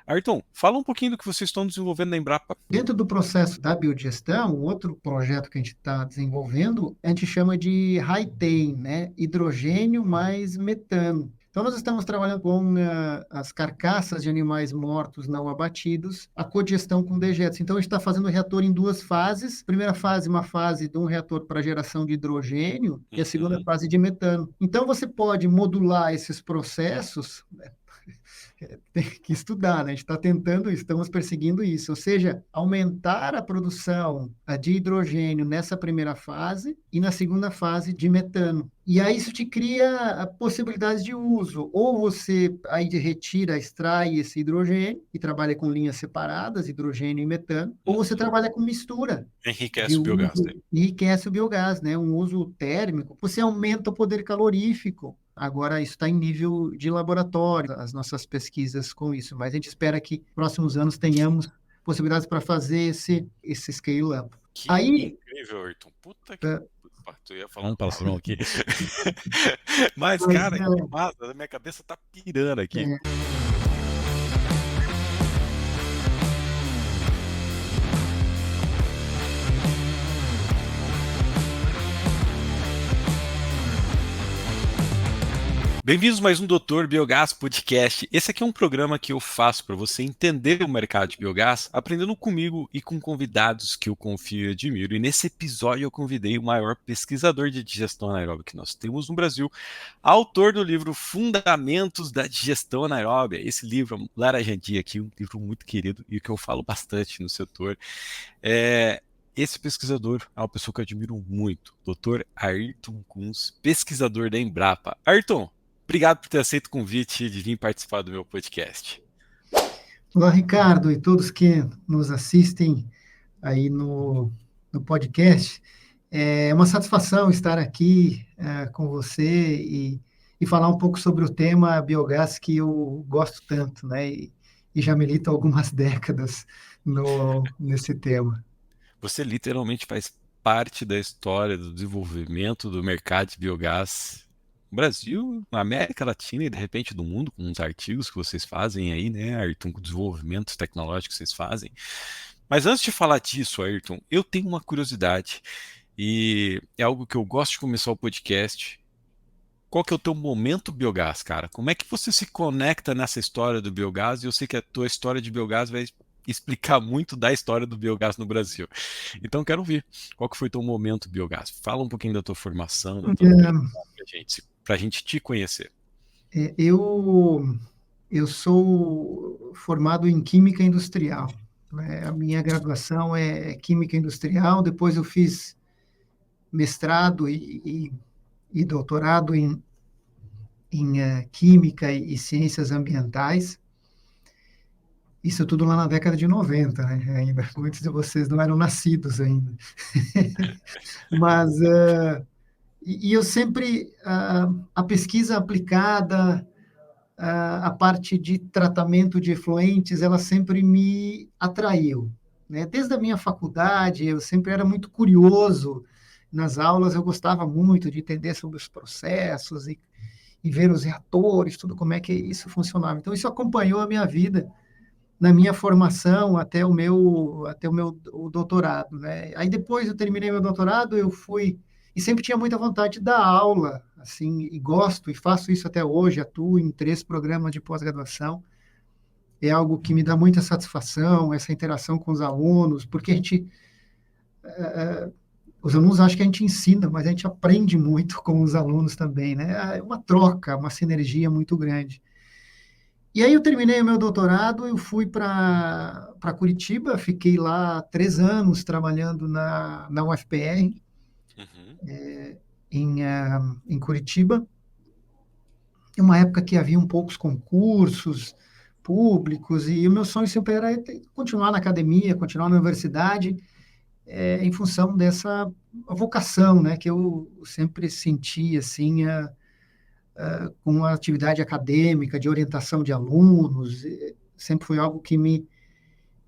Ayrton, fala um pouquinho do que vocês estão desenvolvendo na Embrapa. Dentro do processo da biodigestão, um outro projeto que a gente está desenvolvendo, a gente chama de Hightane, né? Hidrogênio mais metano. Então, nós estamos trabalhando com as carcaças de animais mortos não abatidos, a codigestão com dejetos. Então, a gente está fazendo o reator em duas fases. Primeira fase, uma fase de um reator para geração de hidrogênio, e a segunda Uhum. fase de metano. Então, você pode modular esses processos. Tem que estudar, né? A gente está tentando, estamos perseguindo isso, ou seja, aumentar a produção de hidrogênio nessa primeira fase e na segunda fase de metano. E aí isso te cria possibilidades de uso. Ou você aí retira, extrai esse hidrogênio e trabalha com linhas separadas, hidrogênio e metano, ou você Uhum. trabalha com mistura de Enriquece o biogás, né? uso, enriquece o biogás, né? Um uso térmico, você aumenta o poder calorífico. Agora, isso está em nível de laboratório, as nossas pesquisas com isso, mas a gente espera que nos próximos anos tenhamos possibilidades para fazer esse scale-up. Que Aí, incrível, Ayrton. Puta que... eh, Opa, tu ia falar um palavrão aqui. Mas, mas, cara, que massa. A minha cabeça tá pirando aqui. é, Bem-vindos a mais um Doutor Biogás Podcast. Esse aqui é um programa que eu faço para você entender o mercado de biogás, aprendendo comigo e com convidados que eu confio e admiro. E nesse episódio eu convidei o maior pesquisador de digestão anaeróbica que nós temos no Brasil, autor do livro Fundamentos da Digestão Anaeróbia. Esse livro, laranjadinho aqui, um livro muito querido e que eu falo bastante no setor. Esse pesquisador é uma pessoa que eu admiro muito, Dr. Ayrton Kunz, pesquisador da Embrapa. Ayrton, obrigado por ter aceito o convite de vir participar do meu podcast. olá, Ricardo, e todos que nos assistem aí no podcast. É uma satisfação estar aqui com você e falar um pouco sobre o tema biogás que eu gosto tanto, né? E já milito há algumas décadas nesse tema. Você literalmente faz parte da história do desenvolvimento do mercado de biogás no Brasil, na América Latina e de repente do mundo, com os artigos que vocês fazem aí, né, Ayrton, com desenvolvimentos tecnológicos que vocês fazem. Mas antes de falar disso, Ayrton, eu tenho uma curiosidade e é algo que eu gosto de começar o podcast. Qual que é o teu momento biogás, cara? Como é que você se conecta nessa história do biogás? E eu sei que a tua história de biogás vai explicar muito da história do biogás no Brasil. Então, quero ouvir. Qual que foi teu momento biogás? Fala um pouquinho da tua formação, da tua trajetória pra gente te conhecer. É, eu sou formado em Química Industrial, né? A minha graduação é Química Industrial, depois eu fiz mestrado e doutorado em Química e Ciências Ambientais. Isso tudo lá na década de 90, né? Ainda muitos de vocês não eram nascidos ainda. Mas e eu sempre a pesquisa aplicada, a parte de tratamento de efluentes, ela sempre me atraiu, né? Desde a minha faculdade, eu sempre era muito curioso. Nas aulas, eu gostava muito de entender sobre os processos e ver os reatores, tudo como é que isso funcionava. Então, isso acompanhou a minha vida na minha formação até o meu doutorado, né? Aí depois eu terminei meu doutorado, eu fui e sempre tinha muita vontade de dar aula, assim, e gosto e faço isso até hoje, atuo em 3 programas de pós-graduação. É algo que me dá muita satisfação, essa interação com os alunos, porque os alunos acham que a gente ensina, mas a gente aprende muito com os alunos também, né? É uma troca, uma sinergia muito grande. E aí eu terminei o meu doutorado, eu fui para Curitiba, fiquei lá 3 anos trabalhando na UFPR, Uhum. em Curitiba. Em uma época que havia poucos concursos públicos, e o meu sonho sempre era continuar na academia, continuar na universidade, em função dessa vocação, né, que eu sempre senti, assim, com a atividade acadêmica, de orientação de alunos, sempre foi algo que me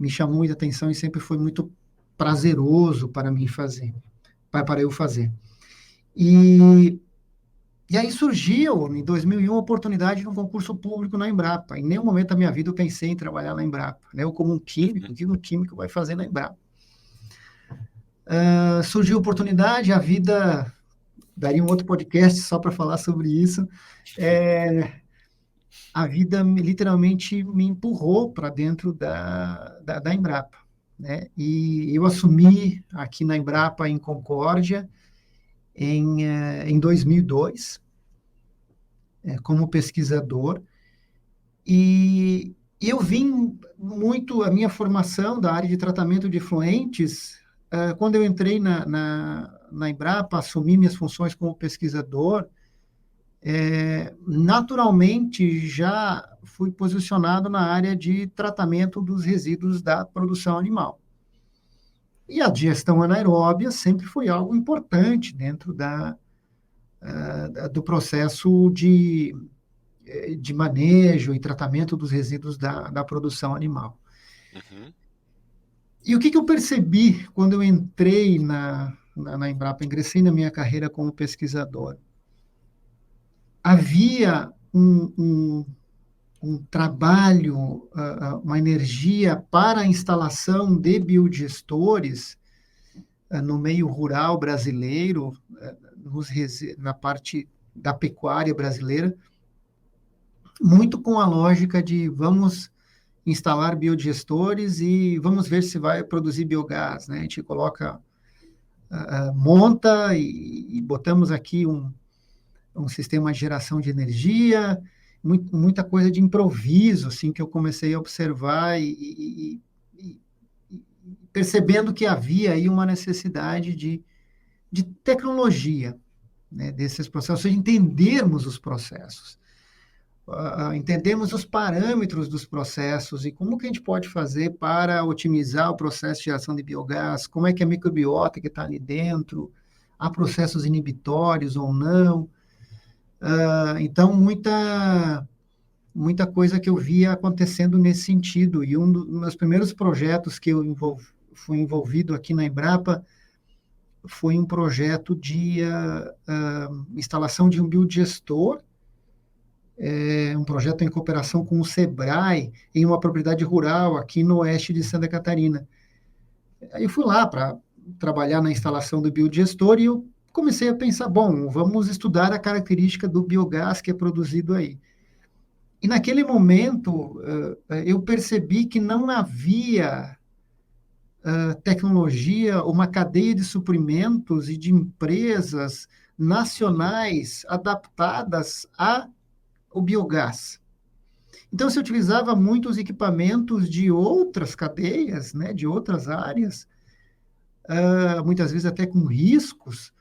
chamou muita atenção e sempre foi muito prazeroso para mim fazer, para eu fazer. E E aí surgiu, em 2001, a oportunidade de um concurso público na Embrapa. Em nenhum momento da minha vida eu pensei em trabalhar na Embrapa, né? Eu, como um químico, o que um químico vai fazer na Embrapa? Surgiu a oportunidade, a vida daria um outro podcast só para falar sobre isso. A vida literalmente me empurrou para dentro da Embrapa, né? E eu assumi aqui na Embrapa, em Concórdia, em 2002, como pesquisador. E eu vim muito, a minha formação da área de tratamento de efluentes, quando eu entrei na Embrapa, assumi minhas funções como pesquisador, naturalmente já fui posicionado na área de tratamento dos resíduos da produção animal. E a digestão anaeróbia sempre foi algo importante dentro do processo de manejo e tratamento dos resíduos da produção animal. Uhum. E o que eu percebi quando eu entrei na Embrapa, ingressei na minha carreira como pesquisador? Havia um trabalho, uma energia para a instalação de biodigestores no meio rural brasileiro, na parte da pecuária brasileira, muito com a lógica de vamos instalar biodigestores e vamos ver se vai produzir biogás, né? A gente coloca, monta e botamos aqui um sistema de geração de energia, muita coisa de improviso, assim, que eu comecei a observar e percebendo que havia aí uma necessidade de tecnologia, né, desses processos, ou seja, entendermos os processos, entendemos os parâmetros dos processos e como que a gente pode fazer para otimizar o processo de geração de biogás, como é que a microbiota que está ali dentro, há processos inibitórios ou não. Então, muita coisa que eu via acontecendo nesse sentido. E um dos meus primeiros projetos que eu fui envolvido aqui na Embrapa foi um projeto de instalação de um biodigestor, um projeto em cooperação com o SEBRAE, em uma propriedade rural aqui no oeste de Santa Catarina. Aí eu fui lá para trabalhar na instalação do biodigestor e eu comecei a pensar, bom, vamos estudar a característica do biogás que é produzido aí. E naquele momento, eu percebi que não havia tecnologia, uma cadeia de suprimentos e de empresas nacionais adaptadas ao biogás. Então, se utilizava muitos equipamentos de outras cadeias, né, de outras áreas, muitas vezes até com riscos,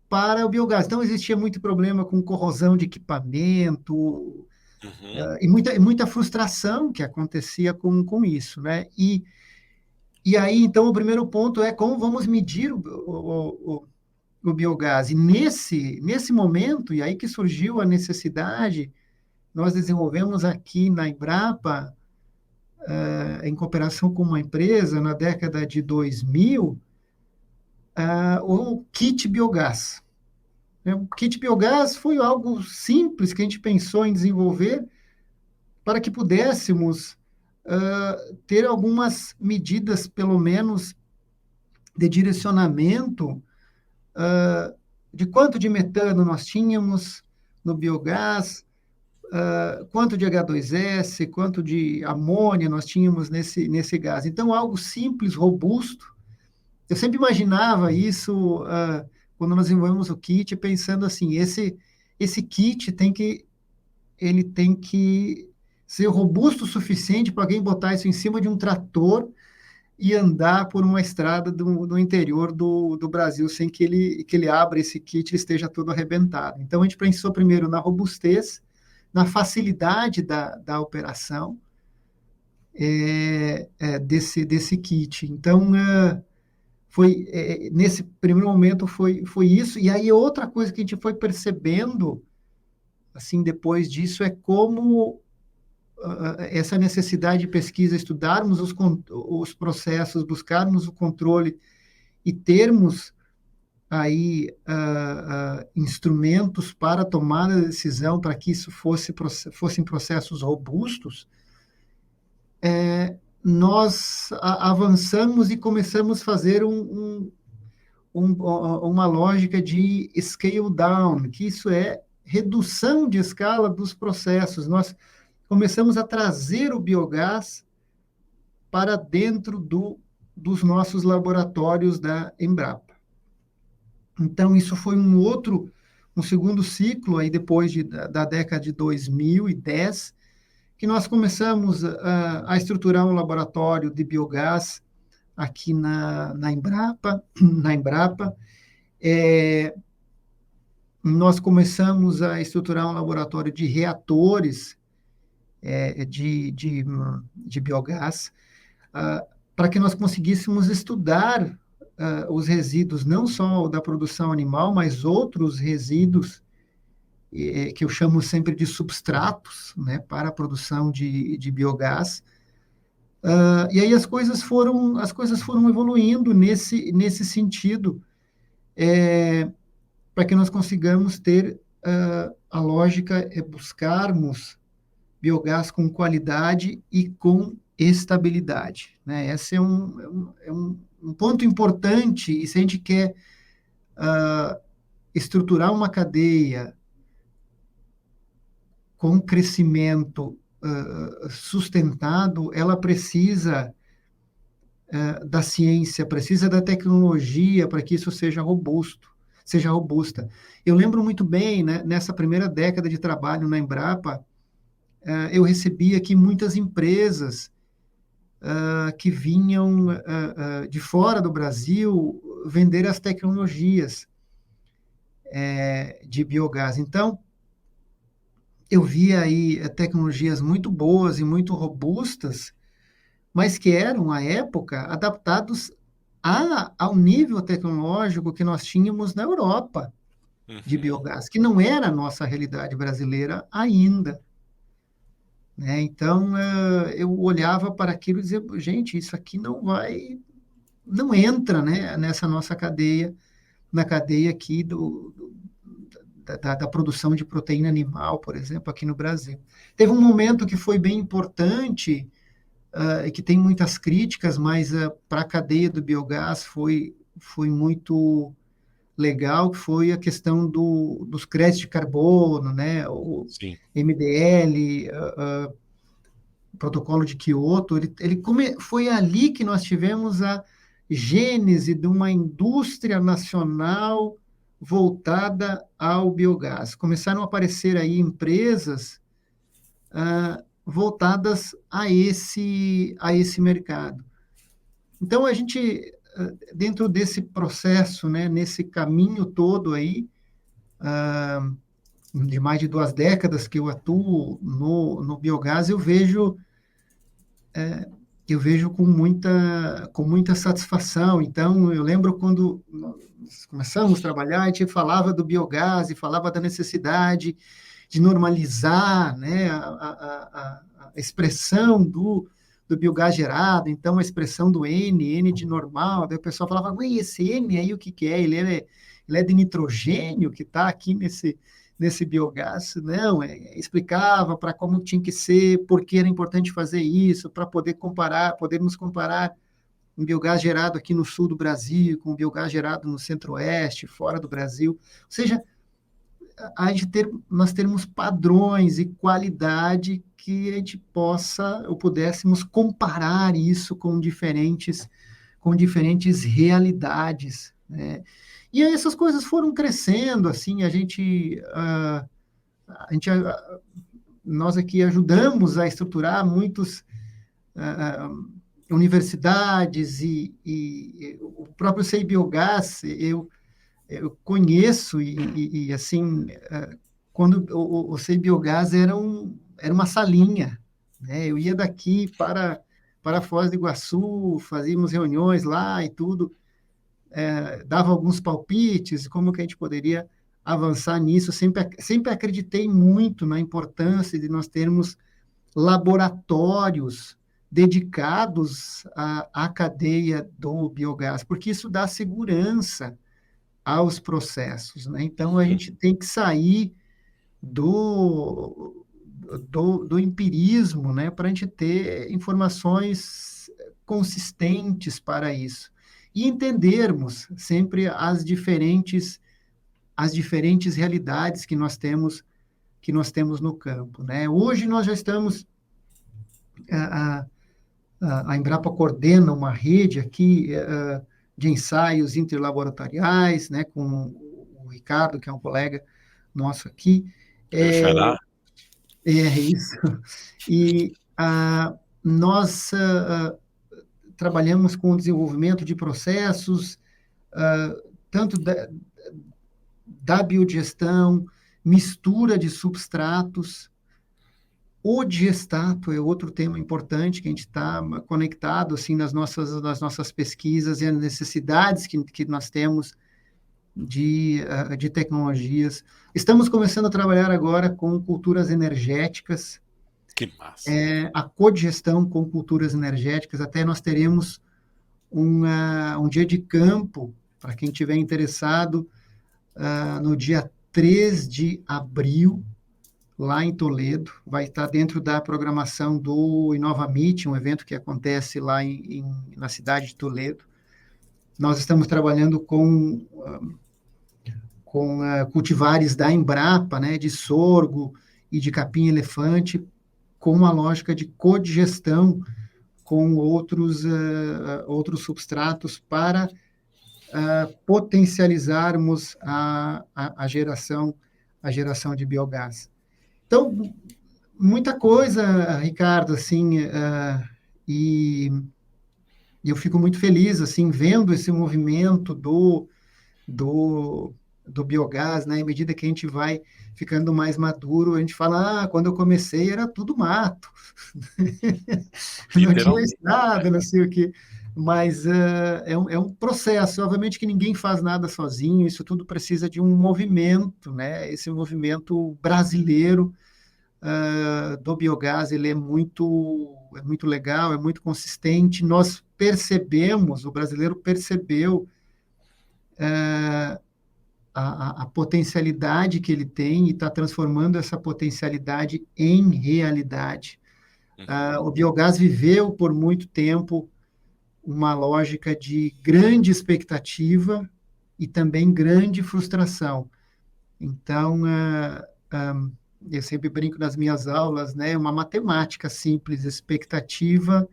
para o biogás. Então, existia muito problema com corrosão de equipamento, Uhum. muita frustração que acontecia com isso, né? E aí, então, o primeiro ponto é como vamos medir o biogás. E nesse momento, e aí que surgiu a necessidade, nós desenvolvemos aqui na Embrapa, em cooperação com uma empresa, na década de 2000, o kit biogás. O kit biogás foi algo simples que a gente pensou em desenvolver para que pudéssemos ter algumas medidas, pelo menos, de direcionamento de quanto de metano nós tínhamos no biogás, quanto de H2S, quanto de amônia nós tínhamos nesse gás. Então, algo simples, robusto. Eu sempre imaginava isso quando nós desenvolvemos o kit, pensando assim, esse kit ele tem que ser robusto o suficiente para alguém botar isso em cima de um trator e andar por uma estrada do interior do Brasil sem que ele abra esse kit e esteja todo arrebentado. Então, a gente pensou primeiro na robustez, na facilidade da operação desse kit. Então, nesse primeiro momento foi isso. E aí, outra coisa que a gente foi percebendo, assim, depois disso, é como essa necessidade de pesquisa, estudarmos os processos, buscarmos o controle e termos aí instrumentos para tomar a decisão, para que isso fossem processos robustos, nós avançamos e começamos a fazer uma lógica de scale down, que isso é redução de escala dos processos. Nós começamos a trazer o biogás para dentro dos nossos laboratórios da Embrapa. Então, isso foi um segundo ciclo, aí depois da década de 2010, que nós começamos a estruturar um laboratório de biogás aqui na Embrapa. Na Embrapa. Nós começamos a estruturar um laboratório de reatores de biogás, para que nós conseguíssemos estudar os resíduos, não só da produção animal, mas outros resíduos, que eu chamo sempre de substratos, né, para a produção de biogás. E aí as coisas foram evoluindo nesse sentido, para que nós consigamos ter a lógica buscarmos biogás com qualidade e com estabilidade, né? Esse é um ponto importante, e se a gente quer estruturar uma cadeia com crescimento sustentado, ela precisa da ciência, precisa da tecnologia para que isso seja robusta. Eu lembro muito bem, né, nessa primeira década de trabalho na Embrapa, eu recebi aqui muitas empresas que vinham de fora do Brasil vender as tecnologias de biogás. Então, eu via aí tecnologias muito boas e muito robustas, mas que eram, à época, adaptados ao nível tecnológico que nós tínhamos na Europa de Uhum. biogás, que não era a nossa realidade brasileira ainda. Né? Então, eu olhava para aquilo e dizia, gente, isso aqui não entra, né, nessa nossa cadeia, na cadeia aqui da produção de proteína animal, por exemplo, aqui no Brasil. Teve um momento que foi bem importante, que tem muitas críticas, mas para a cadeia do biogás foi muito legal, que foi a questão dos créditos de carbono, né, o Sim. MDL, protocolo de Kyoto, foi ali que nós tivemos a gênese de uma indústria nacional voltada ao biogás. Começaram a aparecer aí empresas voltadas a esse mercado. Então, a gente, dentro desse processo, né, nesse caminho todo aí, de mais de 2 décadas que eu atuo no biogás, eu vejo com muita satisfação. Então, eu lembro quando nós começamos a trabalhar, a gente falava do biogás e falava da necessidade de normalizar, né, a expressão do biogás gerado, então a expressão do N de normal, daí o pessoal falava, ué, esse N aí o que que é? Ele é de nitrogênio que está aqui nesse biogás? Não, explicava para como tinha que ser, por que era importante fazer isso, para podermos comparar um biogás gerado aqui no sul do Brasil com um biogás gerado no centro-oeste, fora do Brasil. Ou seja, nós termos padrões e qualidade que a gente ou pudéssemos comparar isso com diferentes realidades, né? E aí essas coisas foram crescendo, assim, nós aqui ajudamos a estruturar muitas universidades e o próprio CEI Biogás, eu conheço e assim, quando o CEI Biogás era uma salinha, né? Eu ia daqui para Foz do Iguaçu, fazíamos reuniões lá e tudo, dava alguns palpites, como que a gente poderia avançar nisso. Sempre acreditei muito na importância de nós termos laboratórios dedicados à cadeia do biogás, porque isso dá segurança aos processos, né? Então, a Uhum. gente tem que sair do, do empirismo, né, para a gente ter informações consistentes para isso e entendermos sempre as diferentes realidades que nós temos no campo, né? Hoje nós já estamos a, a Embrapa coordena uma rede aqui de ensaios interlaboratoriais, né, com o Ricardo, que é um colega nosso aqui. Meu xará. É isso. E nós trabalhamos com o desenvolvimento de processos, ah, tanto da biodigestão, mistura de substratos. O digestato é outro tema importante que a gente está conectado assim nas nossas pesquisas e as necessidades que nós temos de tecnologias. Estamos começando a trabalhar agora com culturas energéticas, Que massa. a codigestão com culturas energéticas. Até nós teremos um dia de campo, para quem estiver interessado, no dia 3 de abril, lá em Toledo. Vai estar dentro da programação do Inova Meet, um evento que acontece lá na cidade de Toledo. Nós estamos trabalhando com cultivares da Embrapa, né, de sorgo e de capim-elefante, com uma lógica de codigestão com outros substratos para potencializarmos a geração de biogás. Então, muita coisa, Ricardo, assim, e eu fico muito feliz, assim, vendo esse movimento do, do biogás, né? À medida que a gente vai ficando mais maduro, a gente fala, quando eu comecei era tudo mato, não tinha Literalmente. estrada, não sei o quê. Mas é um processo, obviamente que ninguém faz nada sozinho, isso tudo precisa de um movimento, né? Esse movimento brasileiro do biogás, ele é muito legal, é muito consistente. Nós percebemos, o brasileiro percebeu a potencialidade que ele tem e está transformando essa potencialidade em realidade. Uhum. O biogás viveu por muito tempo uma lógica de grande expectativa e também grande frustração. Então, eu sempre brinco nas minhas aulas, né? Uma matemática simples, expectativa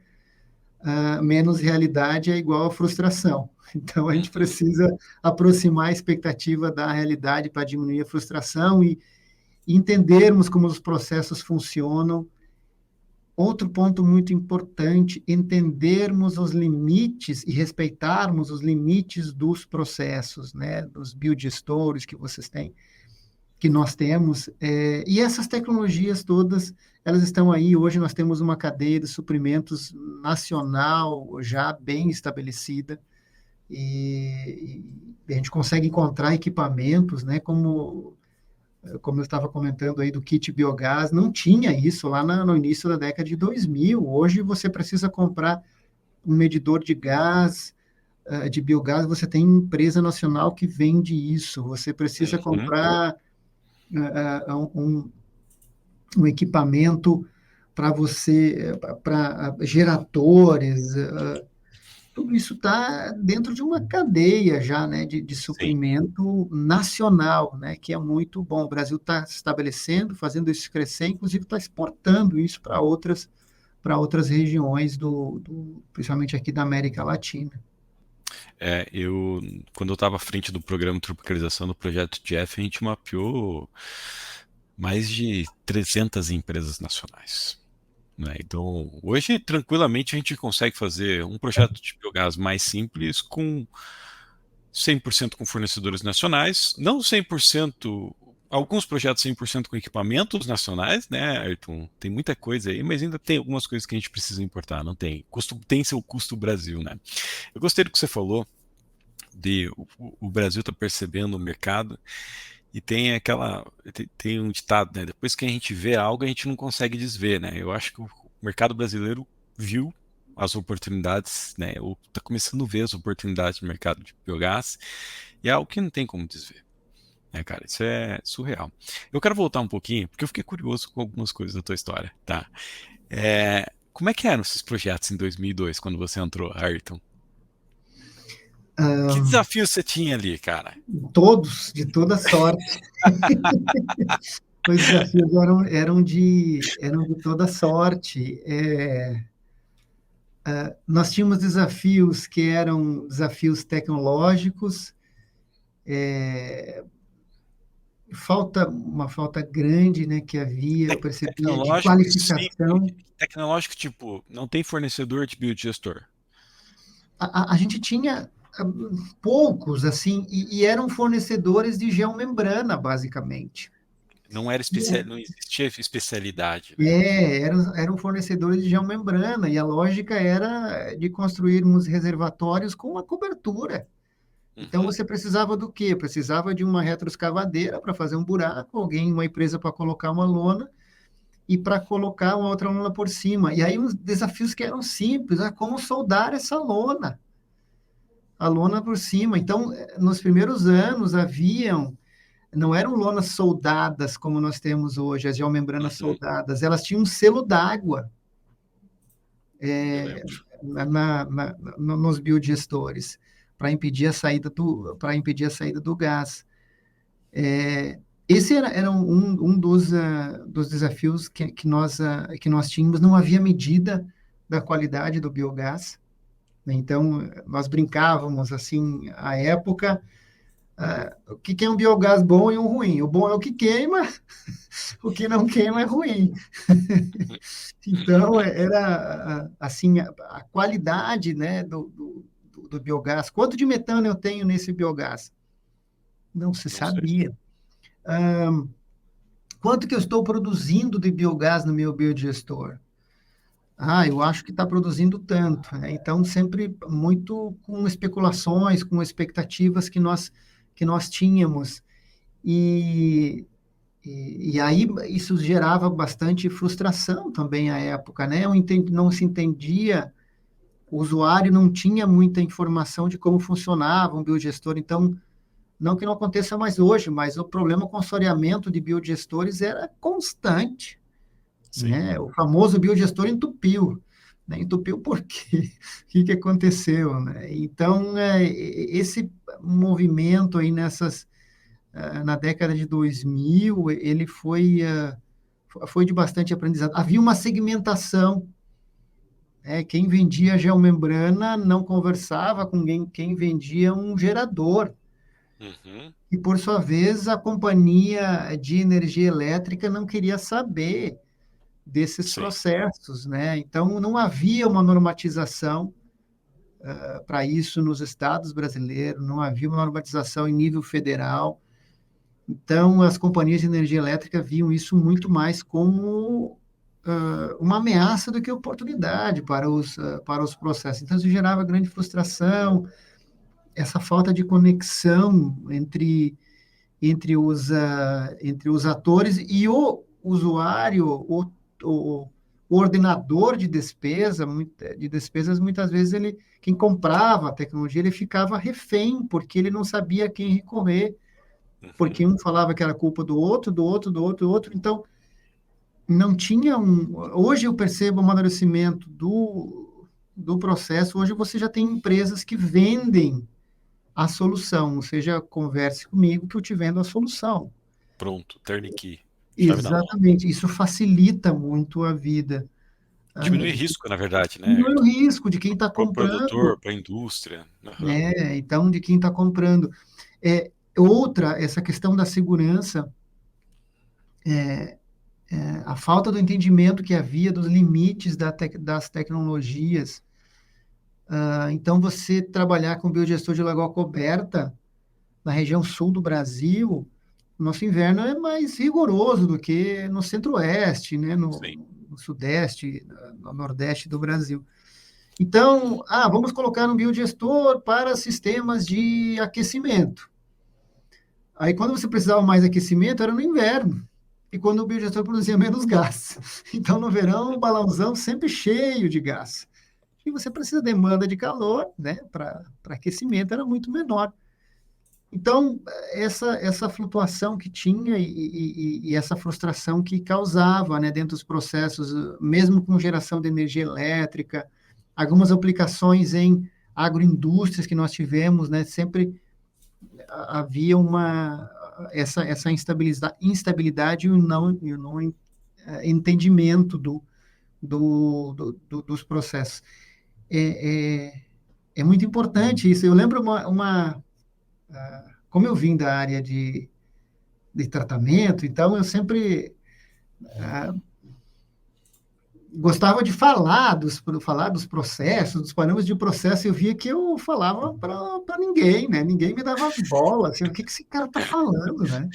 menos realidade é igual a frustração. Então, a gente Uhum. precisa aproximar a expectativa da realidade para diminuir a frustração e entendermos como os processos funcionam. Outro ponto muito importante, entendermos os limites e respeitarmos os limites dos processos, né, dos biodigestores que vocês têm, que nós temos, e essas tecnologias todas, elas estão aí. Hoje nós temos uma cadeia de suprimentos nacional já bem estabelecida, e a gente consegue encontrar equipamentos, né, como eu estava comentando aí do kit biogás, não tinha isso lá no início da década de 2000. Hoje você precisa comprar um medidor de gás, de biogás, você tem empresa nacional que vende isso. Você precisa Uhum. comprar um equipamento para para geradores, tudo isso está dentro de uma cadeia já, né, de Sim. suprimento nacional, né, que é muito bom. O Brasil está se estabelecendo, fazendo isso crescer, inclusive está exportando isso para outras regiões principalmente aqui da América Latina. Quando eu estava à frente do programa de tropicalização do projeto Jeff, a gente mapeou mais de 300 empresas nacionais, né? Então, hoje, tranquilamente, a gente consegue fazer um projeto de biogás mais simples com 100% com fornecedores nacionais, não 100%, alguns projetos 100% com equipamentos nacionais, né, Ayrton? Tem muita coisa aí, mas ainda tem algumas coisas que a gente precisa importar, não tem. Tem seu custo Brasil, né? Eu gostei do que você falou de o Brasil está percebendo o mercado e tem tem um ditado, né? Depois que a gente vê algo, a gente não consegue desver, né? Eu acho que o mercado brasileiro viu as oportunidades, né? Ou está começando a ver as oportunidades de mercado de biogás, e é algo que não tem como desver. É, cara, isso é surreal. Eu quero voltar um pouquinho, porque eu fiquei curioso com algumas coisas da tua história, tá? Como é que eram esses projetos em 2002, quando você entrou, Ayrton? Que desafio você tinha ali, cara? Todos, de toda sorte. Os desafios eram de toda sorte. Nós tínhamos desafios que eram desafios tecnológicos, uma falta grande, né, que havia, eu percebia, de Tecnológico, sim. qualificação. Tecnológico, tipo, não tem fornecedor de biodigestor. A gente tinha poucos, assim, e eram fornecedores de geomembrana, basicamente. Não existia especialidade, né? Eram fornecedores de geomembrana, e a lógica era de construirmos reservatórios com uma cobertura. Então, Uhum, você precisava do quê? Precisava de uma retroescavadeira para fazer um buraco, uma empresa para colocar uma lona e para colocar uma outra lona por cima. E aí, os desafios que eram simples, como soldar essa lona, a lona por cima. Então, nos primeiros anos, não eram lonas soldadas como nós temos hoje, as geomembranas uhum, soldadas, elas tinham um selo d'água eu lembro. nos biodigestores para impedir a saída do gás. Esse era um dos desafios que nós tínhamos. Não havia medida da qualidade do biogás, né? Então, nós brincávamos assim, à época, o que é um biogás bom e um ruim? O bom é o que queima, o que não queima é ruim. Então, era assim, a qualidade, né, do biogás. Quanto de metano eu tenho nesse biogás? Não se Não sei. sabia. Quanto que eu estou produzindo de biogás no meu biodigestor? Eu acho que está produzindo tanto, né? Então, sempre muito com especulações, com expectativas que nós tínhamos. E, e aí isso gerava bastante frustração também à época, né? Não se entendia, o usuário não tinha muita informação de como funcionava um biodigestor. Então, não que não aconteça mais hoje, mas o problema com o assoreamento de biodigestores era constante, Sim, né? O famoso biodigestor entupiu. Né? Entupiu por quê? O que que aconteceu, né? Então, esse movimento aí na década de 2000, ele foi de bastante aprendizado. Havia uma segmentação, né? Quem vendia geomembrana não conversava com quem vendia um gerador. uhum, E, por sua vez, a companhia de energia elétrica não queria saber desses sim, processos, né? Então, não havia uma normatização para isso nos estados brasileiros, não havia uma normatização em nível federal. Então, as companhias de energia elétrica viam isso muito mais como uma ameaça do que oportunidade para os processos. Então, isso gerava grande frustração, essa falta de conexão entre os atores e o usuário, o ordenador de despesas, muitas vezes quem comprava a tecnologia, ele ficava refém, porque ele não sabia a quem recorrer, uhum, porque um falava que era culpa do outro, do outro, do outro, do outro. Então, não tinha um. Hoje eu percebo o amadurecimento do processo. Hoje você já tem empresas que vendem a solução, ou seja, converse comigo que eu te vendo a solução. pronto, turnkey, chave na mão. Exatamente, isso facilita muito a vida, Diminui risco, na verdade, né, diminui o Ayrton? risco de quem está Para o produtor, comprando, para a indústria. Aham, né? Então, de quem está comprando. Essa questão da segurança, a falta do entendimento que havia dos limites das tecnologias. Então, você trabalhar com biodigestor de lagoa coberta na região sul do Brasil, nosso inverno é mais rigoroso do que no centro-oeste, né? sim. No sudeste, no nordeste do Brasil. Então, vamos colocar um biodigestor para sistemas de aquecimento. Aí, quando você precisava mais aquecimento, era no inverno. E quando o biodigestor produzia menos gás. Então, no verão, o balãozão sempre cheio de gás. e você precisa de demanda de calor, né, para aquecimento era muito menor. Então, essa flutuação que tinha e essa frustração que causava, né, dentro dos processos, mesmo com geração de energia elétrica, algumas aplicações em agroindústrias que nós tivemos, né, sempre havia essa instabilidade e o não entendimento dos processos. É, é, é muito importante isso. Eu lembro como eu vim da área de tratamento, então eu sempre gostava de falar dos processos, dos parâmetros de processo, eu via que eu falava para ninguém, né? Ninguém me dava bola, assim, o que esse cara está falando, né?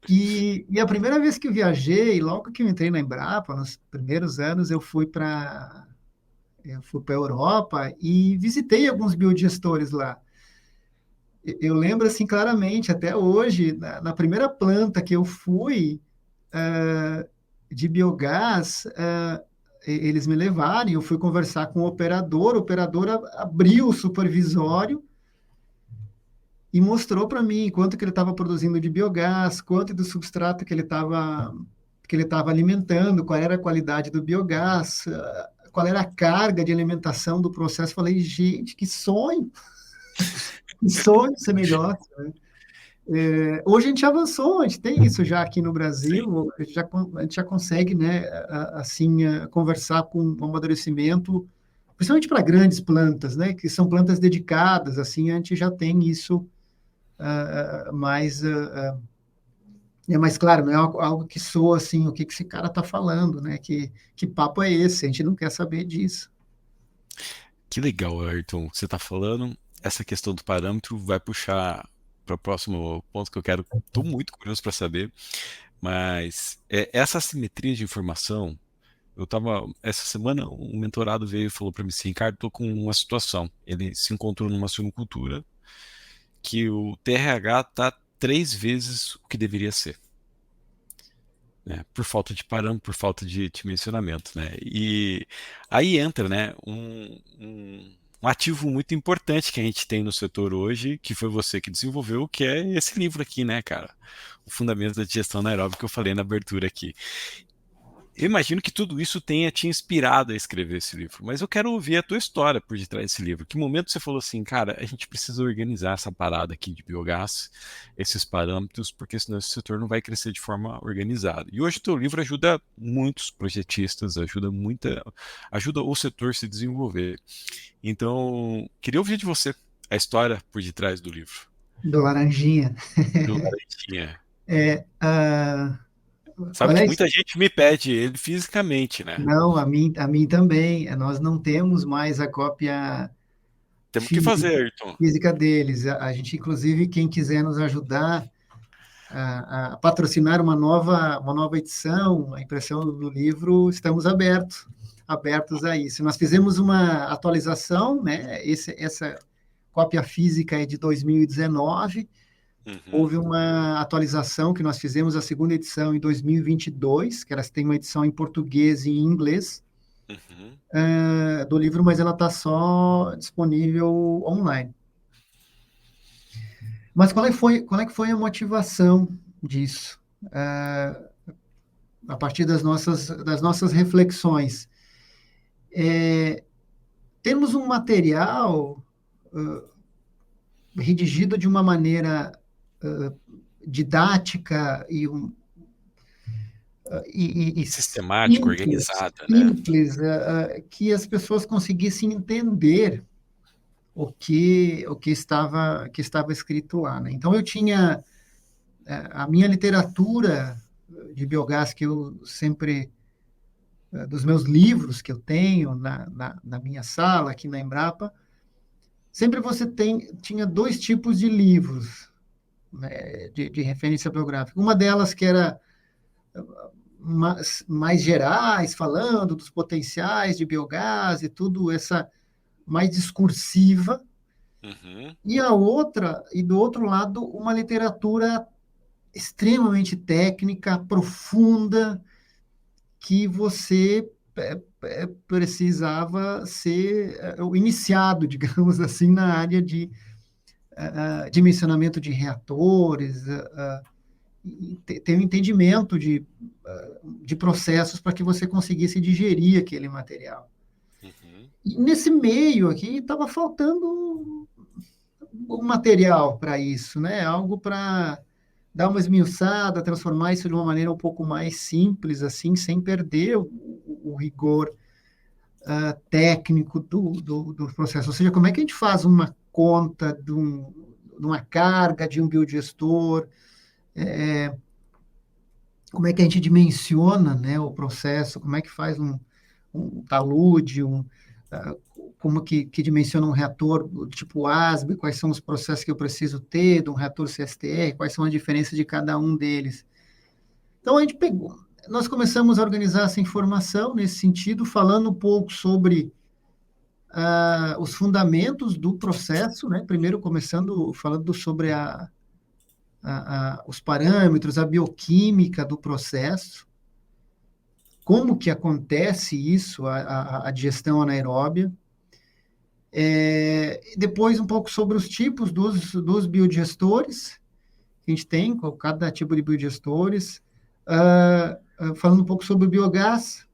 E a primeira vez que eu viajei, logo que eu entrei na Embrapa, nos primeiros anos, eu fui para a Europa e visitei alguns biodigestores lá. Eu lembro assim claramente, até hoje, na primeira planta que eu fui de biogás, eles me levaram, eu fui conversar com o operador abriu o supervisório e mostrou para mim quanto que ele estava produzindo de biogás, quanto do substrato que ele estava alimentando, qual era a qualidade do biogás, qual era a carga de alimentação do processo. Falei, gente, que sonho ser melhor. Né? Hoje a gente avançou, a gente tem isso já aqui no Sim. Brasil, a gente já consegue, né, assim, conversar com um amadurecimento, principalmente para grandes plantas, né, que são plantas dedicadas, assim, a gente já tem isso mais, é mais claro, não é algo que soa assim, o que esse cara está falando, né, que papo é esse? A gente não quer saber disso. Que legal, Ayrton. Você está falando, essa questão do parâmetro vai puxar para o próximo ponto que eu quero. Estou muito curioso para saber, mas essa assimetria de informação. Eu estava essa semana, um mentorado veio e falou para mim assim, Ricardo, estou com uma situação. Ele se encontrou numa suinocultura que o TRH está 3 vezes o que deveria ser, né? Por falta de parâmetro, por falta de dimensionamento, né? E aí entra, né, um ativo muito importante que a gente tem no setor hoje, que foi você que desenvolveu, que é esse livro aqui, né, cara? O Fundamento da Digestão Anaeróbica que eu falei na abertura aqui. Eu imagino que tudo isso tenha te inspirado a escrever esse livro, mas eu quero ouvir a tua história por detrás desse livro. Que momento você falou assim, cara, a gente precisa organizar essa parada aqui de biogás, esses parâmetros, porque senão esse setor não vai crescer de forma organizada. E hoje o teu livro ajuda muitos projetistas, ajuda o setor a se desenvolver. Então, queria ouvir de você a história por detrás do livro. Do Laranjinha. Do Laranjinha. É, Sabe qual é que a muita gente me pede ele fisicamente, né? Não, a mim também. Nós não temos mais a cópia Temos que fazer, Ayrton. física deles. A gente, inclusive, quem quiser nos ajudar a patrocinar uma nova edição, a impressão do livro, estamos abertos a isso. Nós fizemos uma atualização, né? Essa cópia física é de 2019. Uhum, Houve uma atualização que nós fizemos a segunda edição em 2022, que elas têm uma edição em português e em inglês uhum. do livro, mas ela está só disponível online. Mas qual é que foi a motivação disso? A partir das nossas reflexões. Temos um material redigido de uma maneira didática e Sistemática, organizada, né? simples, que as pessoas conseguissem entender que estava escrito lá, né? Então eu tinha a minha literatura de biogás que eu sempre dos meus livros que eu tenho na minha sala aqui na Embrapa, sempre tinha dois tipos de livros, né, de referência biográfica. Uma delas que era mais gerais, falando dos potenciais de biogás e tudo essa mais discursiva, Uhum. e do outro lado, uma literatura extremamente técnica, profunda, que você precisava ser o iniciado, digamos assim, na área de dimensionamento de reatores, ter um entendimento de processos para que você conseguisse digerir aquele material. Uhum. E nesse meio aqui estava faltando um material para isso, né? Algo para dar uma esmiuçada, transformar isso de uma maneira um pouco mais simples, assim, sem perder o rigor técnico do processo. Ou seja, como é que a gente faz uma conta de uma carga de um biodigestor, como é que a gente dimensiona, né, o processo, como é que faz um talude, como que dimensiona um reator do tipo ASBE, quais são os processos que eu preciso ter de um reator CSTR, quais são as diferenças de cada um deles. Então, nós começamos a organizar essa informação nesse sentido, falando um pouco sobre os fundamentos do processo, né? Primeiro começando falando sobre os parâmetros, a bioquímica do processo, como que acontece isso, a digestão anaeróbia. Depois um pouco sobre os tipos dos biodigestores que a gente tem, com cada tipo de biodigestores, falando um pouco sobre o biogás,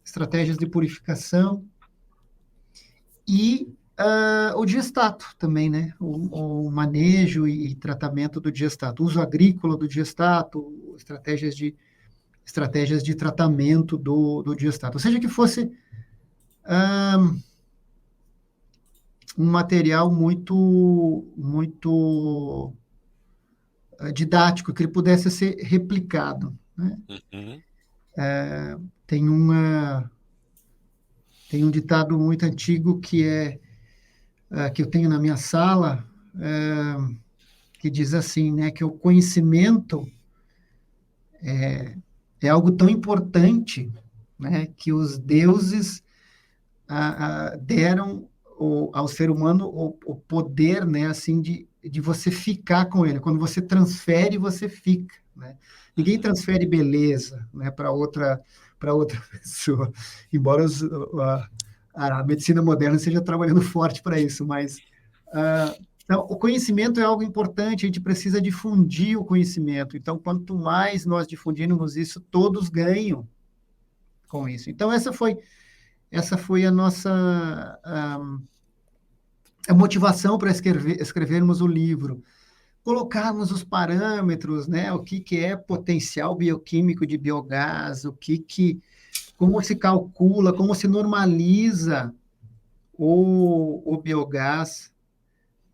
estratégias de purificação, e o digestato também, né? O manejo e tratamento do digestato, uso agrícola do digestato, estratégias de tratamento do digestato. Ou seja, que fosse um material muito didático, que ele pudesse ser replicado, né? Uhum. Tem uma tem um ditado muito antigo que eu tenho na minha sala, que diz assim, né, que o conhecimento é algo tão importante, né, que os deuses deram ao ser humano o poder, né, assim, de você ficar com ele. Quando você transfere, você fica, né? Ninguém Uhum. transfere beleza, né, para outra pessoa, embora a medicina moderna esteja trabalhando forte para isso, mas então, o conhecimento é algo importante, a gente precisa difundir o conhecimento. Então, quanto mais nós difundirmos isso, todos ganham com isso. Então, essa foi a motivação para escrevermos o livro. Colocarmos os parâmetros, né? O que é potencial bioquímico de biogás, como se calcula, como se normaliza o biogás,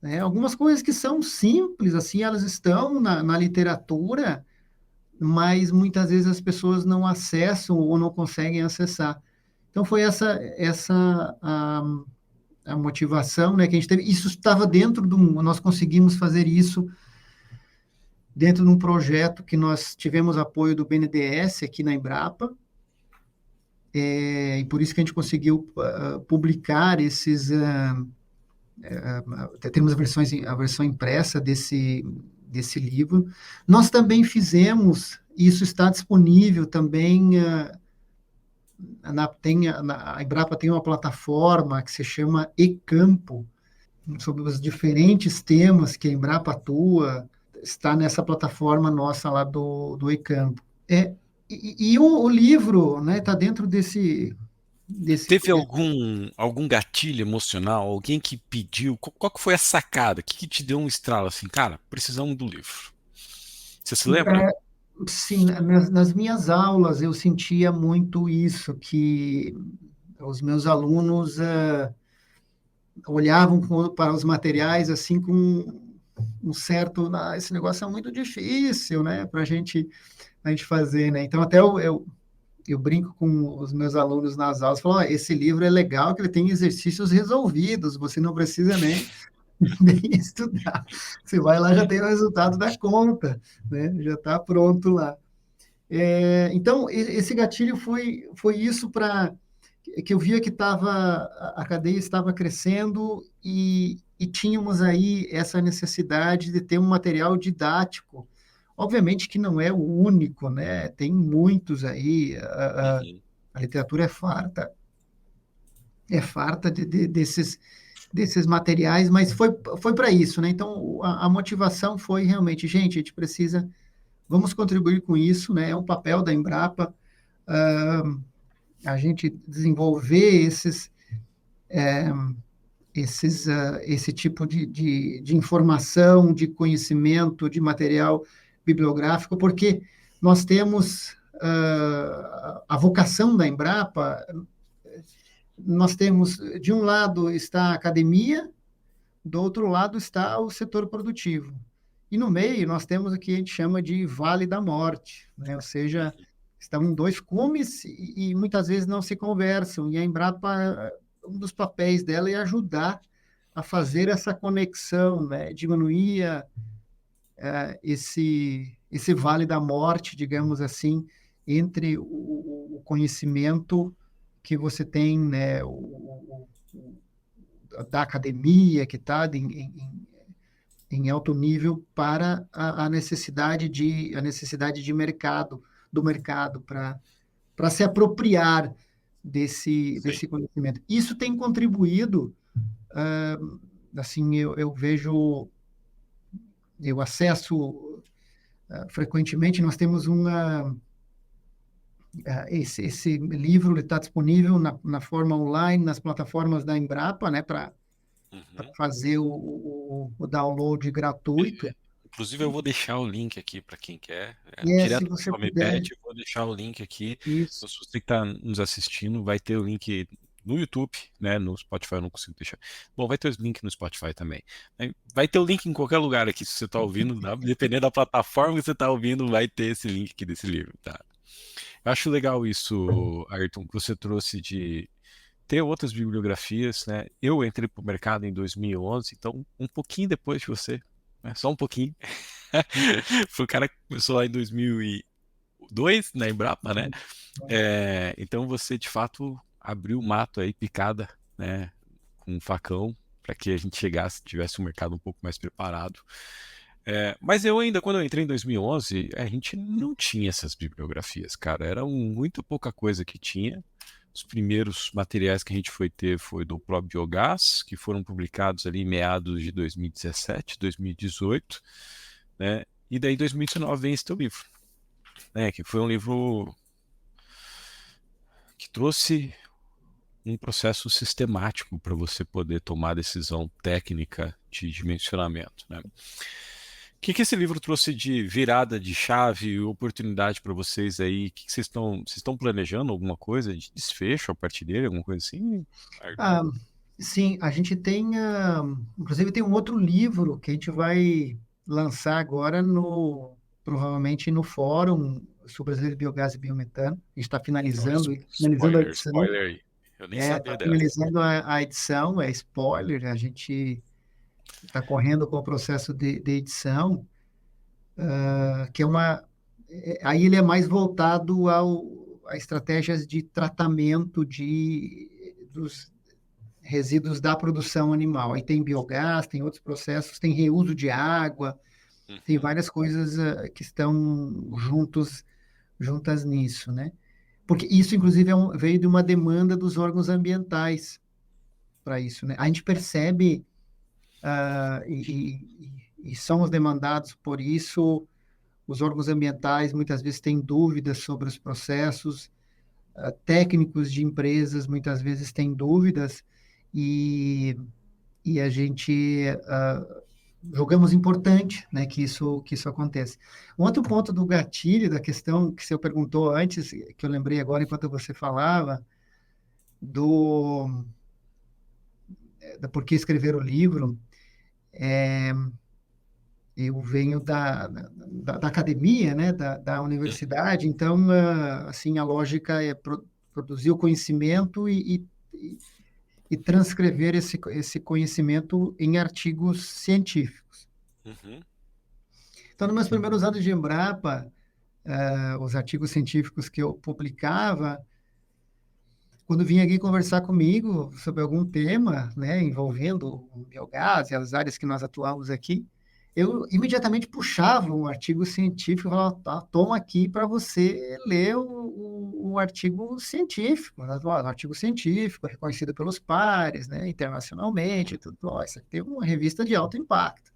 né? Algumas coisas que são simples, assim, elas estão na literatura, mas muitas vezes as pessoas não acessam ou não conseguem acessar. Então, foi essa a motivação, né, que a gente teve. Isso estava nós conseguimos fazer isso dentro de um projeto que nós tivemos apoio do BNDES aqui na Embrapa, e por isso que a gente conseguiu publicar temos a versão impressa desse livro. Nós também fizemos, isso está disponível também, a Embrapa tem uma plataforma que se chama eCampo, sobre os diferentes temas que a Embrapa atua, está nessa plataforma nossa lá do eCampo. O livro, né, está dentro desse Teve algum gatilho emocional? Alguém que pediu? Qual que foi a sacada? Que te deu um estralo assim, cara, precisamos do livro? Você se lembra? sim, nas minhas aulas eu sentia muito isso, que os meus alunos olhavam para os materiais assim com um certo, esse negócio é muito difícil, né, para a gente fazer, né? Então até eu brinco com os meus alunos nas aulas, falo, esse livro é legal, que ele tem exercícios resolvidos, você não precisa nem estudar. Você vai lá, já tem o resultado da conta, né? Já está pronto lá. Então, esse gatilho foi isso para que eu via que a cadeia estava crescendo e tínhamos aí essa necessidade de ter um material didático. Obviamente que não é o único, né? Tem muitos aí. Uhum. A literatura é farta desses materiais, mas foi para isso, né? Então, a motivação foi realmente, gente, a gente precisa, vamos contribuir com isso, né? É um papel da Embrapa, a gente desenvolver esse tipo de informação, de conhecimento, de material bibliográfico, porque nós temos a vocação da Embrapa, nós temos, de um lado está a academia, do outro lado está o setor produtivo. E no meio nós temos o que a gente chama de Vale da Morte, né? Ou seja, estão em dois cumes e muitas vezes não se conversam. E a Embrapa, um dos papéis dela é ajudar a fazer essa conexão, né? Diminuir esse Vale da Morte, digamos assim, entre o conhecimento que você tem, né? Da academia, que está em alto nível, para a necessidade de mercado, do mercado, para se apropriar Sim. desse conhecimento. Isso tem contribuído, assim, eu vejo, eu acesso frequentemente, nós temos esse livro está disponível na forma online, nas plataformas da Embrapa, né, para Uhum. fazer o download gratuito. Inclusive, eu vou deixar o link aqui para quem quer. Se Direto o você pessoal me puder, pede, eu vou deixar o link aqui. isso. Então, se você que está nos assistindo, vai ter o link no YouTube, né? No Spotify eu não consigo deixar. Bom, vai ter o link no Spotify também. Vai ter o link em qualquer lugar aqui, se você está ouvindo, dependendo da plataforma que você está ouvindo, vai ter esse link aqui desse livro, tá? Eu acho legal isso, Ayrton, que você trouxe de ter outras bibliografias, né? Eu entrei para o mercado em 2011, então um pouquinho depois de você, né? Só um pouquinho. Foi o cara que começou lá em 2002 na Embrapa, né? Então você de fato abriu o mato aí, picada, né? Com um facão, para que a gente chegasse, tivesse um mercado um pouco mais preparado. Mas eu ainda, quando eu entrei em 2011, a gente não tinha essas bibliografias, cara. Era muito pouca coisa que tinha. Os primeiros materiais que a gente foi ter foi do ProBiogás, que foram publicados ali em meados de 2017, 2018, né? E daí em 2019 vem esse teu livro, né? Que foi um livro que trouxe um processo sistemático para você poder tomar decisão técnica de dimensionamento, né? O que esse livro trouxe de virada de chave, oportunidade para vocês aí? O que vocês estão planejando alguma coisa de desfecho a partir dele, alguma coisa assim, Ayrton? Ah, sim, a gente tem, inclusive tem um outro livro que a gente vai lançar agora provavelmente no Fórum Sul Brasileiro de Biogás e Biometano. A gente está Ó, finalizando a spoiler, edição. spoiler aí. Eu nem Está sabia dessa. finalizando a edição, é spoiler, a gente está correndo com o processo de edição, que é aí ele é mais voltado a estratégias de tratamento dos resíduos da produção animal. Aí tem biogás, tem outros processos, tem reuso de água, tem Uhum, várias coisas que estão juntas nisso, né? Porque isso, inclusive, veio de uma demanda dos órgãos ambientais para isso, né? A gente percebe e somos demandados por isso. Os órgãos ambientais muitas vezes têm dúvidas sobre os processos, técnicos de empresas muitas vezes têm dúvidas e, e a gente julgamos importante, né, que isso aconteça. Um outro ponto do gatilho, da questão que você perguntou antes, que eu lembrei agora enquanto você falava, do da por que escrever o livro, eu venho da academia, né, da uhum. universidade, então, assim, a lógica é produzir o conhecimento e transcrever esse conhecimento em artigos científicos. Uhum. Então, nos meus primeiros anos de Embrapa, os artigos científicos que eu publicava, quando vinha alguém conversar comigo sobre algum tema, né, envolvendo o biogás e as áreas que nós atuamos aqui, eu imediatamente puxava um artigo científico e falava, tá, toma aqui para você ler o artigo científico, né? Ó, um artigo científico, reconhecido pelos pares, né, internacionalmente, tudo. Ó, isso aqui tem uma revista de alto impacto.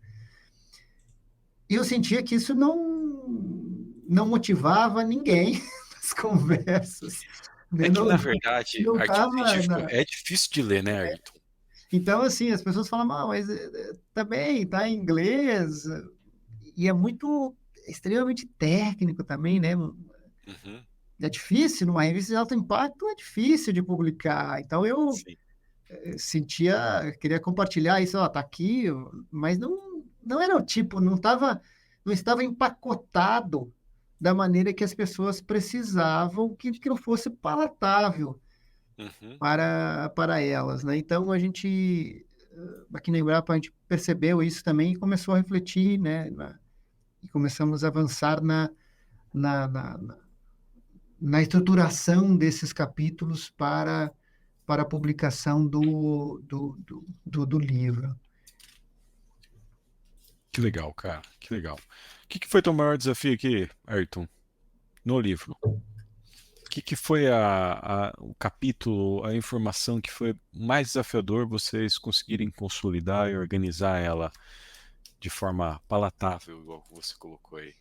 E eu sentia que isso não motivava ninguém nas conversas, É né? que, Não, na verdade, não artigo estava científico na... é difícil de ler, né, Ayrton? Então, assim, as pessoas falam, ah, mas também tá em inglês, e é muito, extremamente técnico também, né? Uhum, É difícil, numa revista de alto impacto é difícil de publicar. Então, eu sim. queria compartilhar isso, ó, tá aqui, mas não era o tipo, não estava empacotado da maneira que as pessoas precisavam que eu fosse palatável Uhum. para elas, né? Então a gente aqui na Embrapa a gente percebeu isso também e começou a refletir, né? E começamos a avançar na, na, na na estruturação desses capítulos para a publicação do livro. Que legal, cara. Que legal. O que foi teu maior desafio aqui, Ayrton, no livro? O que foi o capítulo, a informação que foi mais desafiador vocês conseguirem consolidar e organizar ela de forma palatável, igual você colocou aí?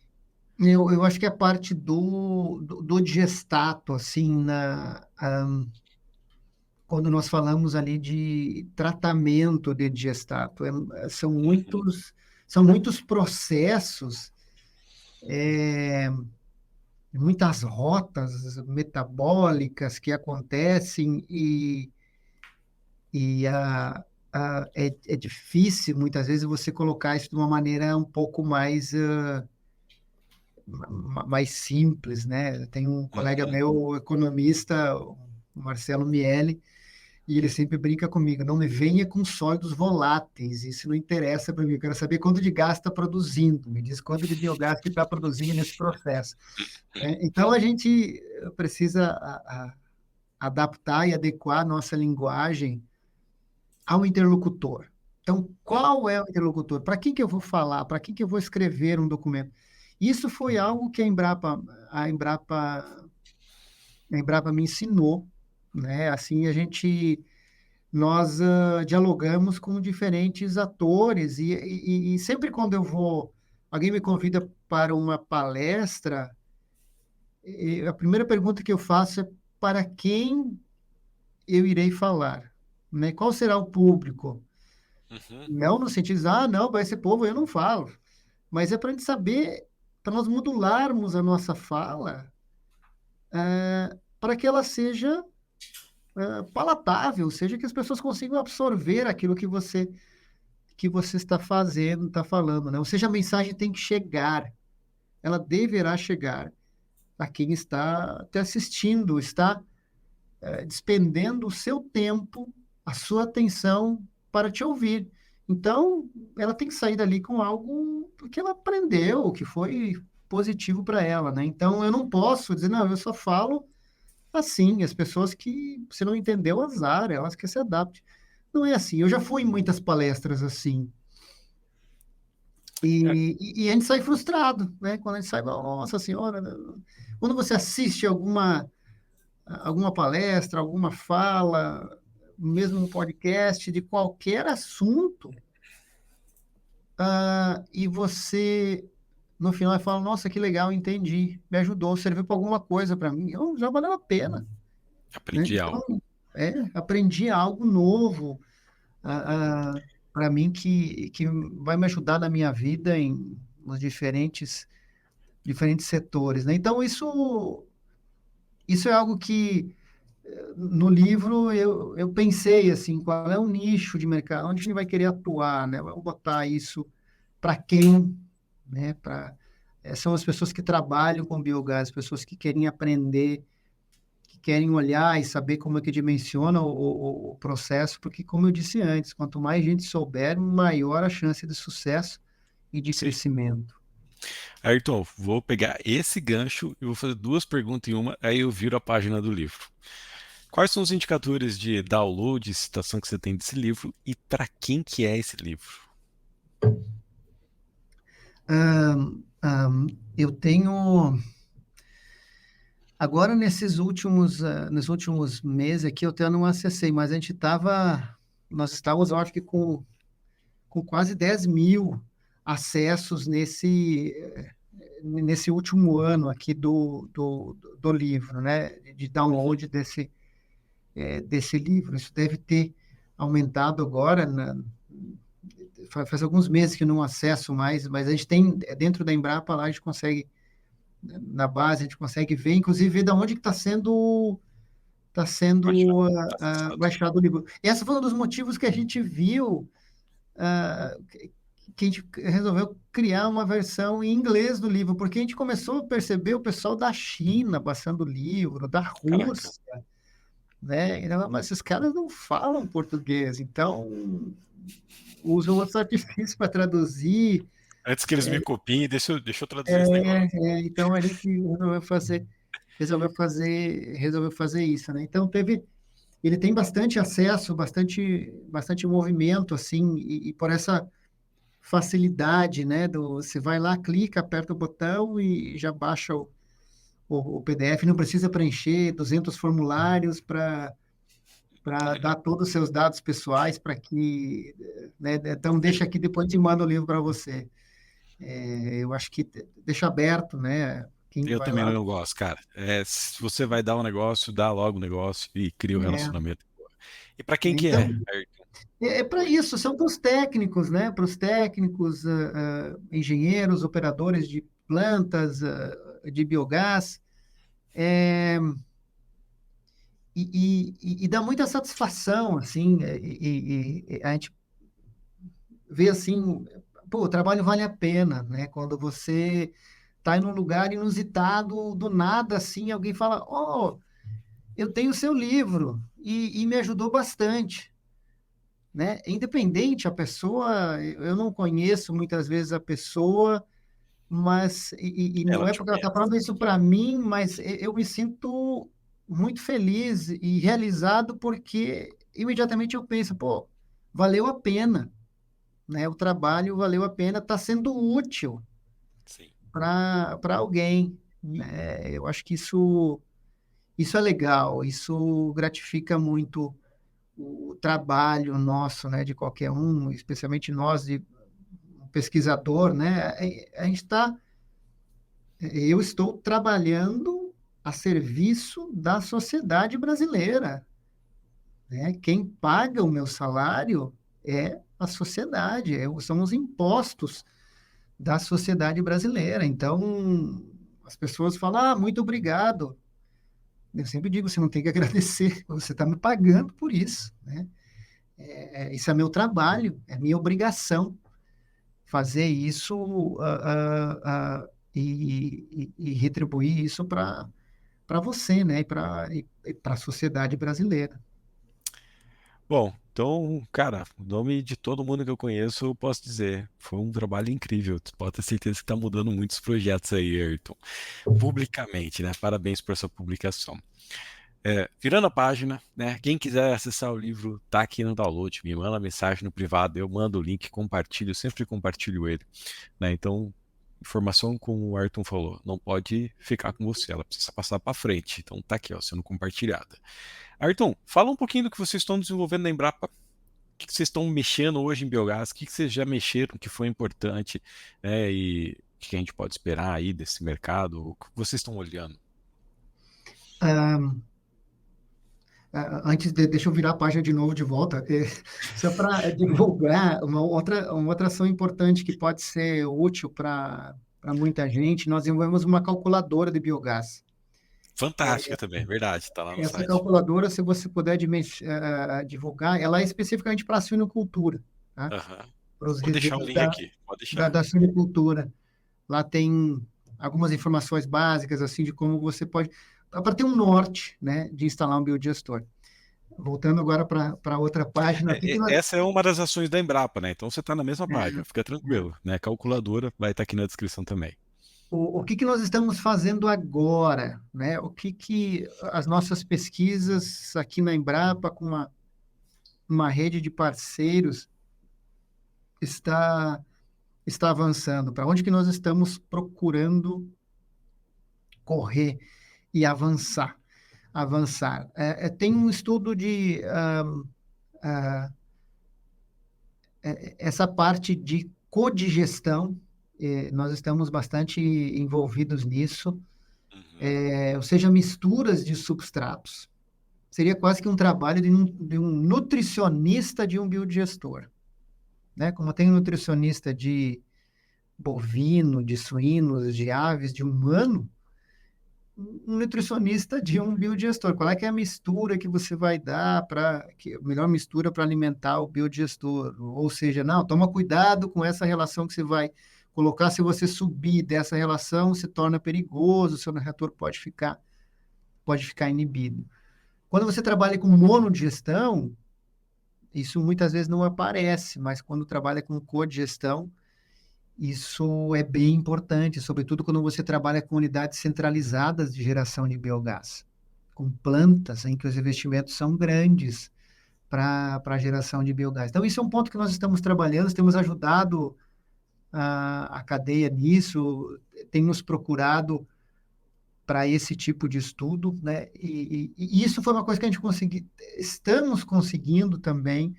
Eu acho que a parte do digestato, assim, quando nós falamos ali de tratamento de digestato, Uhum, são muitos processos, é, muitas rotas metabólicas que acontecem é difícil, muitas vezes, você colocar isso de uma maneira um pouco mais simples, né? Tem um colega uhum. meu, economista, o Marcelo Miele, e ele sempre brinca comigo, não me venha com sólidos voláteis, isso não interessa para mim, eu quero saber quanto de gás está produzindo, me diz quanto de biogás que está produzindo nesse processo, né? Então, a gente precisa adaptar e adequar a nossa linguagem ao interlocutor. Então, Hum, qual é o interlocutor? Para quem que eu vou falar? Para quem que eu vou escrever um documento? Isso foi algo que a Embrapa, a Embrapa me ensinou, né? Assim, nós dialogamos com diferentes atores e sempre quando alguém me convida para uma palestra, a primeira pergunta que eu faço é para quem eu irei falar, né? Qual será o público? uhum. Não no sentido de, não, vai ser povo, eu não falo. Mas é para a gente saber, para nós modularmos a nossa fala, para que ela seja palatável, seja que as pessoas consigam absorver aquilo que você está fazendo, está falando, né? Ou seja, a mensagem tem que chegar, ela deverá chegar a quem está te assistindo, está despendendo o seu tempo, a sua atenção para te ouvir. Então, ela tem que sair dali com algo que ela aprendeu, que foi positivo para ela, né? Então, eu não posso dizer, não, eu só falo assim. As pessoas que, se não entendeu, azar, elas que se adaptem. Não é assim. Eu já fui em muitas palestras assim. É, E a gente sai frustrado, né? Quando a gente sai, nossa senhora, quando você assiste alguma palestra, alguma fala, mesmo um podcast de qualquer assunto, e você no final fala, nossa, que legal, entendi, me ajudou, serviu para alguma coisa para mim, já valeu a pena, né? aprendi Então, algo. aprendi algo novo para mim que vai me ajudar na minha vida nos diferentes setores, né? Então, isso é algo que no livro eu pensei assim, qual é o nicho de mercado, onde a gente vai querer atuar, né? Vamos botar isso para quem, né? São as pessoas que trabalham com biogás, as pessoas que querem aprender, que querem olhar e saber como é que dimensiona o processo, porque, como eu disse antes, quanto mais gente souber, maior a chance de sucesso e de Sim. crescimento. Ayrton, vou pegar esse gancho e vou fazer duas perguntas em uma, aí eu viro a página do livro. Quais são os indicadores de download e citação que você tem desse livro e para quem que é esse livro? Eu tenho agora nesses últimos meses aqui eu até não acessei, mas nós estávamos, eu acho que com quase 10.000 acessos nesse último ano aqui do livro, né? De download desse livro. Isso deve ter aumentado agora, faz alguns meses que eu não acesso mais, mas a gente tem, dentro da Embrapa, lá a gente consegue, na base, a gente consegue ver, inclusive, ver de onde que está sendo Tá acessado. baixado o livro. E esse foi um dos motivos que a gente viu, que a gente resolveu criar uma versão em inglês do livro, porque a gente começou a perceber o pessoal da China baixando o livro, da Caraca. Rússia, né? Então, mas esses caras não falam português, então usam outros artifícios para traduzir. Antes que eles me copiem, deixa eu traduzir esse negócio. Então a gente resolveu fazer isso, né? Então ele tem bastante acesso, bastante movimento, assim, e por essa facilidade, né? Você vai lá, clica, aperta o botão e já baixa o PDF, não precisa preencher 200 formulários para dar todos os seus dados pessoais para que, né? Então deixa aqui, depois te manda o livro para você. Eu acho que deixa aberto, né? Quem Eu vai também lá. não gosto, cara. Se você vai dar um negócio, dá logo o negócio e cria o É, relacionamento. E pra quem que então, é? para isso, são para os técnicos, né? Para os técnicos, engenheiros, operadores de plantas, de biogás, e dá muita satisfação, assim, e a gente vê assim, pô, o trabalho vale a pena, né? Quando você está em um lugar inusitado, do nada, assim, alguém fala, oh, eu tenho o seu livro, e me ajudou bastante. Né? Independente a pessoa, eu não conheço muitas vezes a pessoa, mas e Ela não é te porque ela está conhece. falando isso para mim, mas eu me sinto muito feliz e realizado porque imediatamente eu penso, pô, valeu a pena, né? O trabalho valeu a pena, está sendo útil Sim. para alguém, né? Eu acho que isso é legal, isso gratifica muito o trabalho nosso, né, de qualquer um, especialmente nós, de um pesquisador, né, a gente está, eu estou trabalhando a serviço da sociedade brasileira, né? Quem paga o meu salário é a sociedade, são os impostos da sociedade brasileira. Então, as pessoas falam, muito obrigado. Eu sempre digo, você não tem que agradecer, você está me pagando por isso, né? Isso é meu trabalho, é minha obrigação fazer isso e retribuir isso para você, né? E para a sociedade brasileira. Bom, então, cara, o nome de todo mundo que eu conheço, eu posso dizer, foi um trabalho incrível. Tu pode ter certeza que está mudando muitos projetos aí, Ayrton. Publicamente, né? Parabéns por essa publicação. Virando a página, né? Quem quiser acessar o livro, tá aqui no download. Me manda mensagem no privado, eu mando o link, compartilho, sempre compartilho ele, né? Então, informação como o Ayrton falou, não pode ficar com você, ela precisa passar para frente. Então, tá aqui, ó, sendo compartilhada. Ayrton, fala um pouquinho do que vocês estão desenvolvendo na Embrapa. O que vocês estão mexendo hoje em biogás? O que vocês já mexeram que foi importante, né? E o que a gente pode esperar aí desse mercado? O que vocês estão olhando? Ah, Antes deixa eu virar a página de novo de volta, só para divulgar uma outra ação importante que pode ser útil para muita gente. Nós desenvolvemos uma calculadora de biogás. Fantástica também, verdade, tá lá no Essa site. calculadora, se você puder divulgar, ela é especificamente para a suinocultura, tá? Aham. Para os Vou deixar o resíduos link da, aqui, pode da, deixar. da suinocultura. Lá tem algumas informações básicas, assim, de como você pode, para ter um norte, né, de instalar um biodigestor. Voltando agora para outra página, aqui que nós, Essa é uma das ações da Embrapa, né? Então você está na mesma página, fica é, tranquilo, né? Calculadora vai estar aqui na descrição também. o que nós estamos fazendo agora, né? O que as nossas pesquisas aqui na Embrapa, com uma rede de parceiros, está está avançando, para onde que nós estamos procurando correr e avançar. Tem um estudo de ah, essa parte de codigestão, nós estamos bastante envolvidos nisso, Uhum. ou seja, misturas de substratos. Seria quase que um trabalho de um nutricionista de um biodigestor, né? Como tem nutricionista de bovino, de suínos, de aves, de humano, um nutricionista de um biodigestor. Qual é que é a mistura que você vai dar para a melhor mistura para alimentar o biodigestor? Ou seja, não, toma cuidado com essa relação que você vai colocar. Se você subir dessa relação, se torna perigoso, o seu reator pode ficar inibido. Quando você trabalha com monodigestão, isso muitas vezes não aparece, mas quando trabalha com codigestão, isso é bem importante, sobretudo quando você trabalha com unidades centralizadas de geração de biogás, com plantas em que os investimentos são grandes para a geração de biogás. Então, isso é um ponto que nós estamos trabalhando, temos ajudado a cadeia nisso, tem nos procurado para esse tipo de estudo, né? E isso foi uma coisa que a gente estamos conseguindo também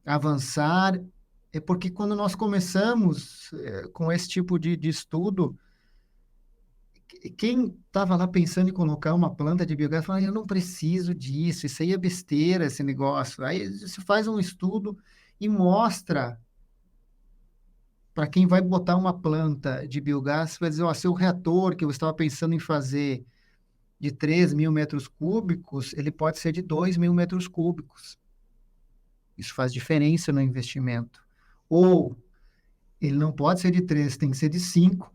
avançar, porque quando nós começamos com esse tipo de estudo, quem estava lá pensando em colocar uma planta de biogás, falava, eu não preciso disso, isso aí é besteira, esse negócio. Aí você faz um estudo e mostra para quem vai botar uma planta de biogás, vai dizer, ó, seu reator que você estava pensando em fazer de 3.000 metros cúbicos, ele pode ser de 2.000 metros cúbicos. Isso faz diferença no investimento. Ou ele não pode ser de 3, tem que ser de 5,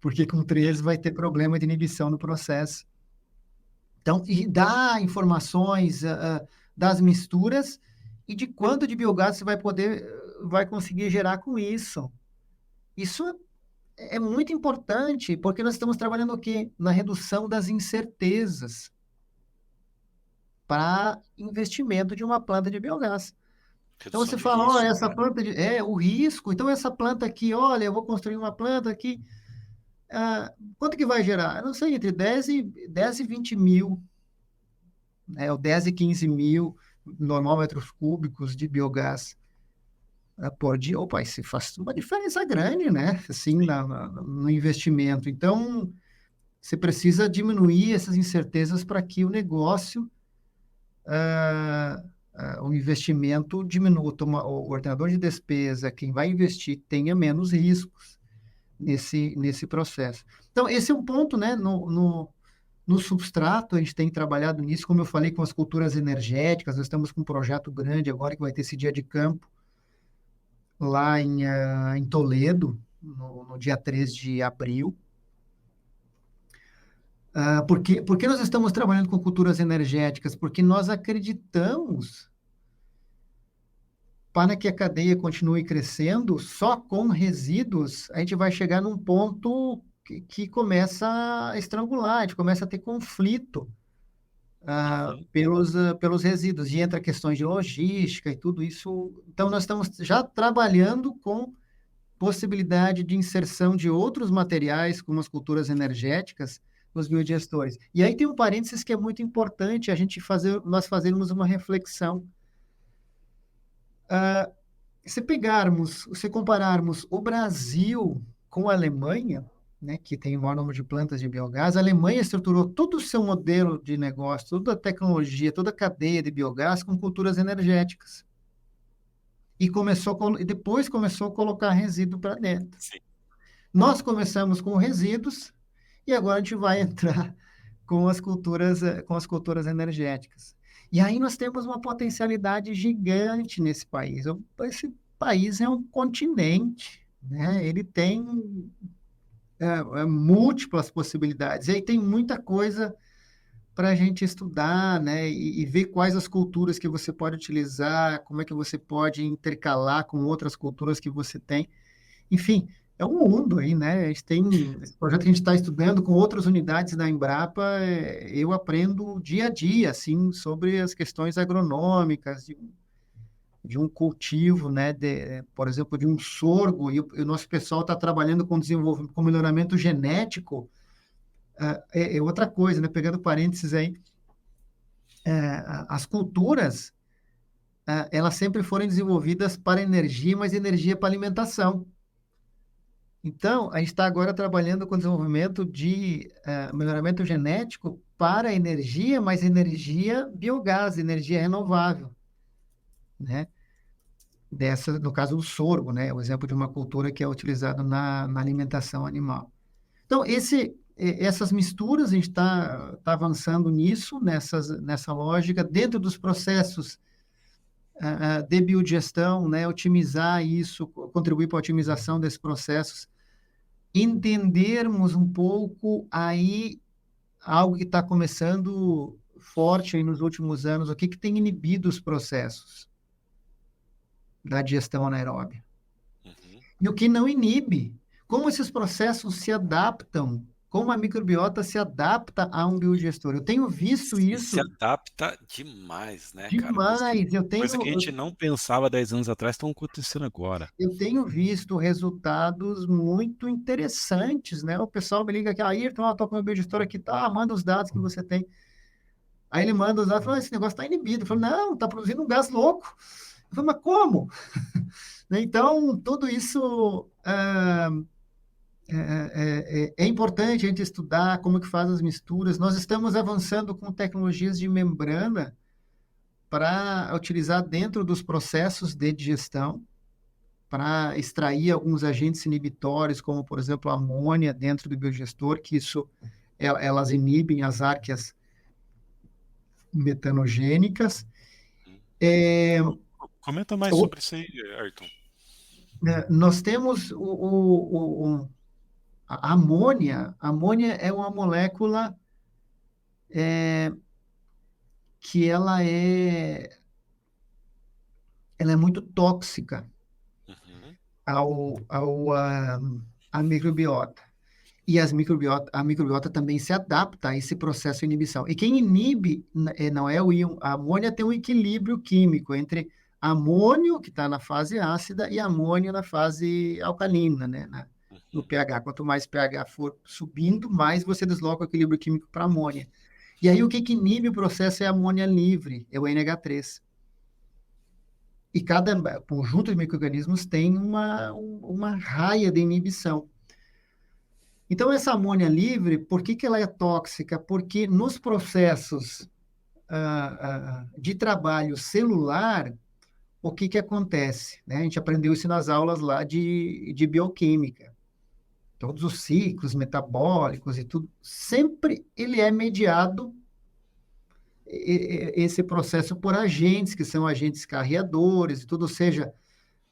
porque com 3 vai ter problema de inibição no processo. Então, e dá informações das misturas e de quanto de biogás você vai conseguir gerar com isso. Isso é muito importante, porque nós estamos trabalhando o quê? Na redução das incertezas para investimento de uma planta de biogás. Então Redução você de fala, olha, risco, essa né? planta o risco, então essa planta aqui, olha, eu vou construir uma planta aqui, quanto que vai gerar? Eu não sei, entre 10 e 20 mil, né, ou 10 e 15 mil normômetros cúbicos de biogás por dia. Opa, isso faz uma diferença grande, né? Assim, no investimento. Então, você precisa diminuir essas incertezas para que o negócio, o investimento diminua, o ordenador de despesa, quem vai investir, tenha menos riscos nesse processo. Então, esse é um ponto, né? No substrato, a gente tem trabalhado nisso, como eu falei, com as culturas energéticas, nós estamos com um projeto grande agora que vai ter esse dia de campo lá em Toledo, no dia 3 de abril. Por que nós estamos trabalhando com culturas energéticas? Porque nós acreditamos, para que a cadeia continue crescendo, só com resíduos, a gente vai chegar num ponto que começa a estrangular, a gente começa a ter conflito Uhum. pelos resíduos, e entra questões de logística e tudo isso. Então, nós estamos já trabalhando com possibilidade de inserção de outros materiais, como as culturas energéticas, nos biodigestores. E aí tem um parênteses que é muito importante nós fazermos uma reflexão. Se compararmos o Brasil com a Alemanha, né, que tem o maior número de plantas de biogás, a Alemanha estruturou todo o seu modelo de negócio, toda a tecnologia, toda a cadeia de biogás com culturas energéticas. E depois começou a colocar resíduo para dentro. Sim. Nós começamos com resíduos e agora a gente vai entrar com as culturas energéticas. E aí nós temos uma potencialidade gigante nesse país. Esse país é um continente, né? Ele tem múltiplas possibilidades. E aí tem muita coisa para a gente estudar, né? E ver quais as culturas que você pode utilizar, como é que você pode intercalar com outras culturas que você tem. Enfim, é um mundo aí, né? A gente tem esse projeto que a gente está estudando com outras unidades da Embrapa. Eu aprendo dia a dia, assim, sobre as questões agronômicas, de um cultivo, né, por exemplo, de um sorgo, e o nosso pessoal está trabalhando com desenvolvimento, com melhoramento genético, é outra coisa, né? Pegando parênteses aí, as culturas, elas sempre foram desenvolvidas para energia, mas energia para alimentação. Então, a gente está agora trabalhando com desenvolvimento de melhoramento genético para energia, mas energia biogás, energia renovável, né? Dessa, no caso, o sorgo, né? O exemplo de uma cultura que é utilizada na alimentação animal. Então, essas misturas, a gente está avançando nisso, nessa lógica, dentro dos processos de biodigestão, né? Otimizar isso, contribuir para a otimização desses processos, entendermos um pouco aí algo que está começando forte aí nos últimos anos, o que tem inibido os processos da digestão anaeróbia. Uhum. E o que não inibe, como esses processos se adaptam, como a microbiota se adapta a um biodigestor. Eu tenho visto E se isso adapta demais, né, cara? demais, Coisa que a gente não pensava 10 anos atrás estão acontecendo agora. eu tenho visto resultados muito interessantes, né? O pessoal me liga aqui, Ayrton, estou com o meu biodigestor aqui, tá, manda os dados que você tem. Aí ele manda os dados e fala, esse negócio está inibido. Eu falo, não, está produzindo um gás louco. Eu falo, mas como? Né? Então, tudo isso é importante a gente estudar como que faz as misturas. Nós estamos avançando com tecnologias de membrana para utilizar dentro dos processos de digestão, para extrair alguns agentes inibitórios, como, por exemplo, a amônia dentro do biodigestor, que isso, elas inibem as árqueas metanogênicas. Hum. É, Comenta mais o- sobre isso aí, Ayrton. nós temos a amônia é uma molécula que ela é muito tóxica Uhum. à microbiota. E a microbiota também se adapta a esse processo de inibição. E quem inibe não é o íon. A amônia tem um equilíbrio químico entre amônio, que está na fase ácida, e amônio na fase alcalina, né? No Uhum. pH. Quanto mais pH for subindo, mais você desloca o equilíbrio químico para amônia. E aí o que inibe o processo é a amônia livre, é o NH3. E cada conjunto de micro-organismos tem uma raia de inibição. Então, essa amônia livre, por que ela é tóxica? Porque nos processos de trabalho celular, o que acontece? Né? A gente aprendeu isso nas aulas lá de bioquímica. Todos os ciclos metabólicos e tudo, sempre ele é mediado, esse processo, por agentes, que são agentes carreadores e tudo, ou seja,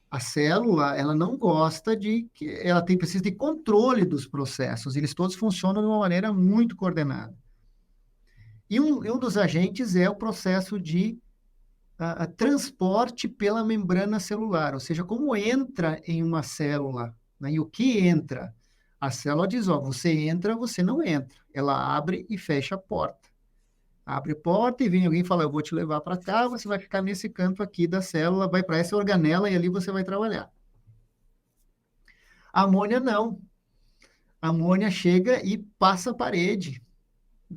a célula, ela não gosta ela precisa de controle dos processos, eles todos funcionam de uma maneira muito coordenada. E um dos agentes é o processo de transporte pela membrana celular, ou seja, como entra em uma célula, né? E o que entra? A célula diz, ó, você entra, você não entra. Ela abre e fecha a porta. Abre a porta e vem alguém e fala, eu vou te levar para cá, você vai ficar nesse canto aqui da célula, vai para essa organela e ali você vai trabalhar. A amônia não. A amônia chega e passa a parede,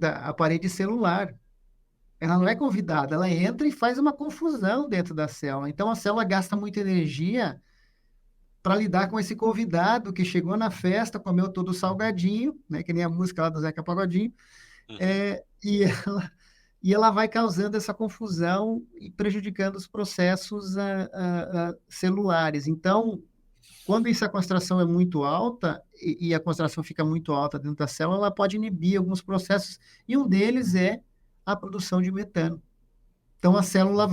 a parede celular. Ela não é convidada, ela entra e faz uma confusão dentro da célula. Então a célula gasta muita energia para lidar com esse convidado que chegou na festa, comeu todo o salgadinho, né, que nem a música lá do Zeca Pagodinho, Uhum. é, e, ela, e ela vai causando essa confusão e prejudicando os processos celulares. Então, quando essa concentração é muito alta, e a concentração fica muito alta dentro da célula, ela pode inibir alguns processos, e um deles é a produção de metano. Então, a célula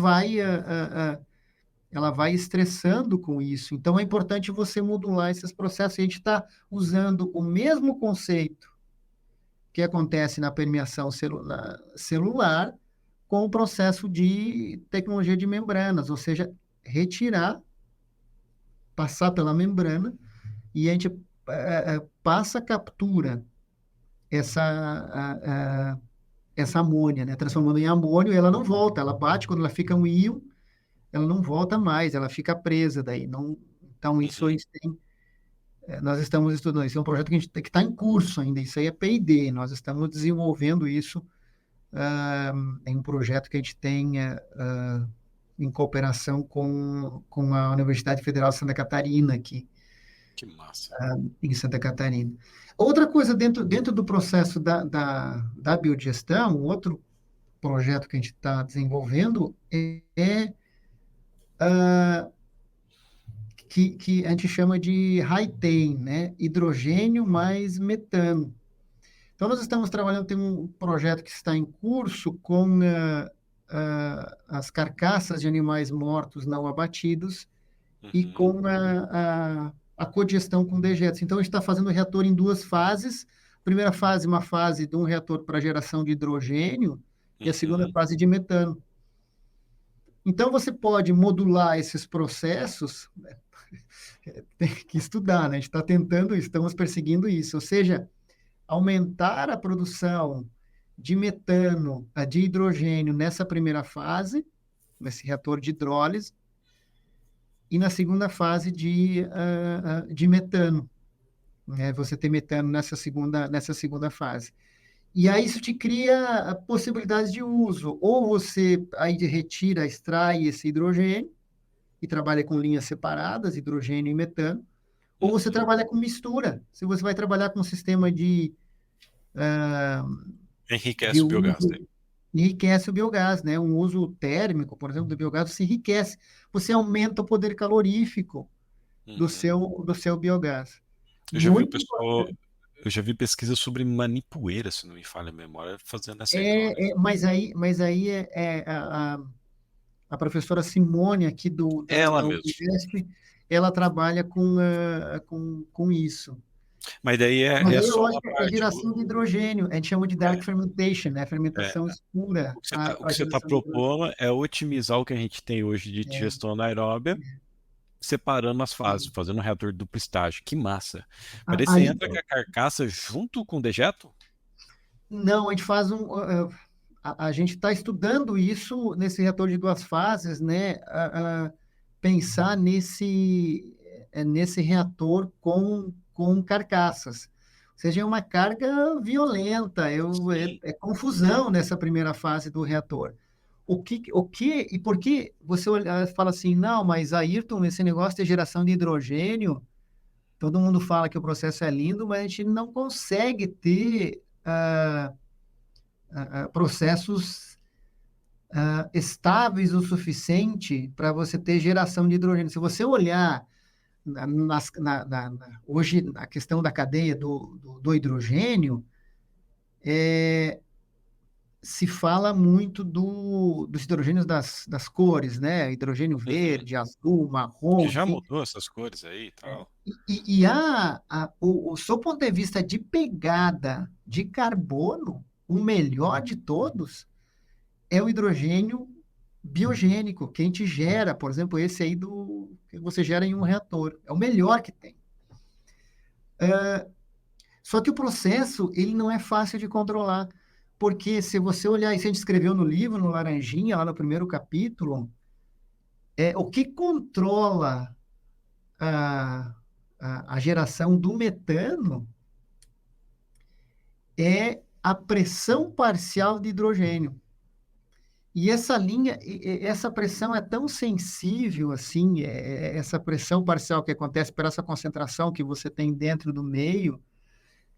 ela vai estressando com isso. Então, é importante você modular esses processos. A gente está usando o mesmo conceito que acontece na permeação celular com o processo de tecnologia de membranas, ou seja, retirar, passar pela membrana, e a gente passa, captura essa, essa amônia, né? Transformando em amônio, e ela não volta, ela bate quando ela fica um íon, ela não volta mais, ela fica presa daí. Não, então, isso a Uhum. gente tem, nós estamos estudando. Isso é um projeto que a gente que está em curso ainda. Isso aí é P&D. Nós estamos desenvolvendo isso. Em um projeto que a gente tem em cooperação com a Universidade Federal de Santa Catarina, aqui Que massa. em Santa Catarina. Outra coisa dentro do processo da biodigestão, outro projeto que a gente está desenvolvendo é que a gente chama de high-tem, né? Hidrogênio mais metano. Então, nós estamos trabalhando, tem um projeto que está em curso com as carcaças de animais mortos não abatidos e Uhum. com a codigestão com dejetos. Então, a gente está fazendo o reator em duas fases. Primeira fase, uma fase de um reator para geração de hidrogênio e a segunda Uhum. fase de metano. Então, você pode modular esses processos, né? Tem que estudar, né? A gente está tentando, estamos perseguindo isso, ou seja, aumentar a produção de metano, de hidrogênio nessa primeira fase, nesse reator de hidrólise, e na segunda fase de metano, né? Você ter metano nessa segunda fase. E aí isso te cria possibilidades de uso. Ou você aí retira, extrai esse hidrogênio e trabalha com linhas separadas, hidrogênio e metano, ou você Uhum. trabalha com mistura. Se você vai trabalhar com um sistema de Enriquece o biogás, né? uso, enriquece o biogás, né? Um uso térmico, por exemplo, do biogás, se enriquece. Você aumenta o poder calorífico do Uhum. seu, do seu biogás. Eu já vi o Muito pessoal, eu já vi pesquisa sobre manipoeira, se não me falha a memória, fazendo essa hidrólise. mas aí a professora Simone aqui Ela da mesmo. UniESP, ela trabalha com isso. Mas daí Mas é aí, só a lógico, é parte. geração de hidrogênio. A gente chama de dark fermentation, né? É, Fermentação escura, o a que você está geração de hidrogênio. propondo é otimizar o que a gente tem hoje de É. digestão anaeróbia, separando as fases, fazendo um reator de duplo estágio. Que massa. Mas daí você Aí, entra com a carcaça junto com o dejeto? não, a gente faz a gente está estudando isso nesse reator de duas fases, né? Pensar nesse reator com carcaças. Ou seja, é uma carga violenta, Sim. é confusão nessa primeira fase do reator. O que e por que você fala assim, não, mas Ayrton, esse negócio de geração de hidrogênio, todo mundo fala que o processo é lindo, mas a gente não consegue ter processos estáveis o suficiente para você ter geração de hidrogênio. Se você olhar hoje a questão da cadeia do hidrogênio, se fala muito dos hidrogênios das cores, né? Hidrogênio Uhum. verde, azul, Que marrom, já enfim. mudou essas cores aí e tal. O seu ponto de vista de pegada de carbono, o melhor de todos é o hidrogênio biogênico, que a gente gera, por exemplo, esse aí que você gera em um reator. É o melhor que tem. Só que o processo, ele não é fácil de controlar, porque se você olhar, isso a gente escreveu no livro, no Laranjinha, lá no primeiro capítulo, o que controla a, a geração do metano é a pressão parcial de hidrogênio. E essa linha, essa pressão é tão sensível assim, essa pressão parcial que acontece por essa concentração que você tem dentro do meio,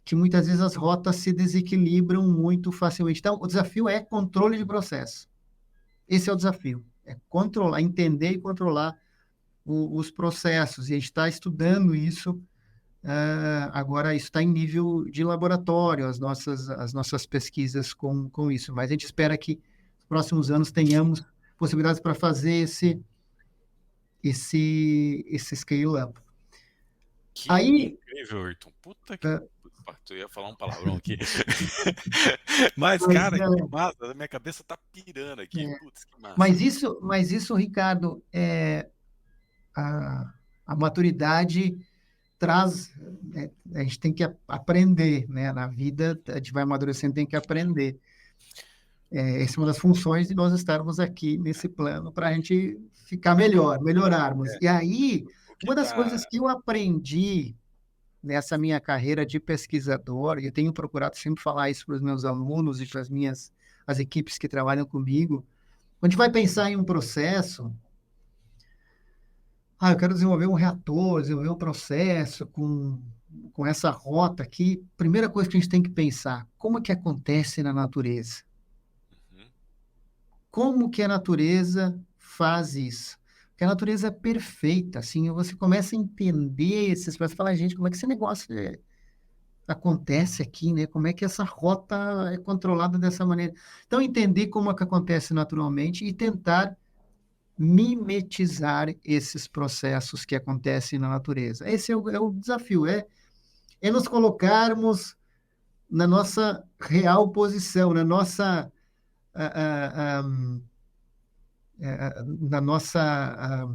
que muitas vezes as rotas se desequilibram muito facilmente. Então, o desafio é controle de processo. Esse é o desafio, é controlar, entender e controlar os processos. E a gente está estudando isso. Agora, isso está em nível de laboratório, as nossas pesquisas com isso. Mas a gente espera que nos próximos anos tenhamos possibilidades para fazer esse scale-up. Que Aí, incrível, Ayrton. Puta que. ah, Opa, tu ia falar um palavrão aqui. Mas, mas, cara, que massa. A minha cabeça tá pirando aqui. é, Putz, que massa. mas isso, Ricardo, a maturidade traz, a gente tem que aprender, né? Na vida, a gente vai amadurecendo, tem que aprender. Essa é uma das funções de nós estarmos aqui nesse plano para a gente ficar melhor, melhorarmos. E aí, O que uma das coisas tá. que eu aprendi nessa minha carreira de pesquisador, e eu tenho procurado sempre falar isso para os meus alunos e para as equipes que trabalham comigo, quando a gente vai pensar em um processo, eu quero desenvolver um reator, desenvolver um processo com essa rota aqui, primeira coisa que a gente tem que pensar, como é que acontece na natureza? Uhum. Como que a natureza faz isso? Porque a natureza é perfeita, assim, você começa a entender esses processos, fala, gente, como é que esse negócio acontece aqui, né? Como é que essa rota é controlada dessa maneira? Então, entender como é que acontece naturalmente e tentar mimetizar esses processos que acontecem na natureza. Esse é o desafio, é nos colocarmos na nossa real posição, na nossa, ah, ah, na nossa,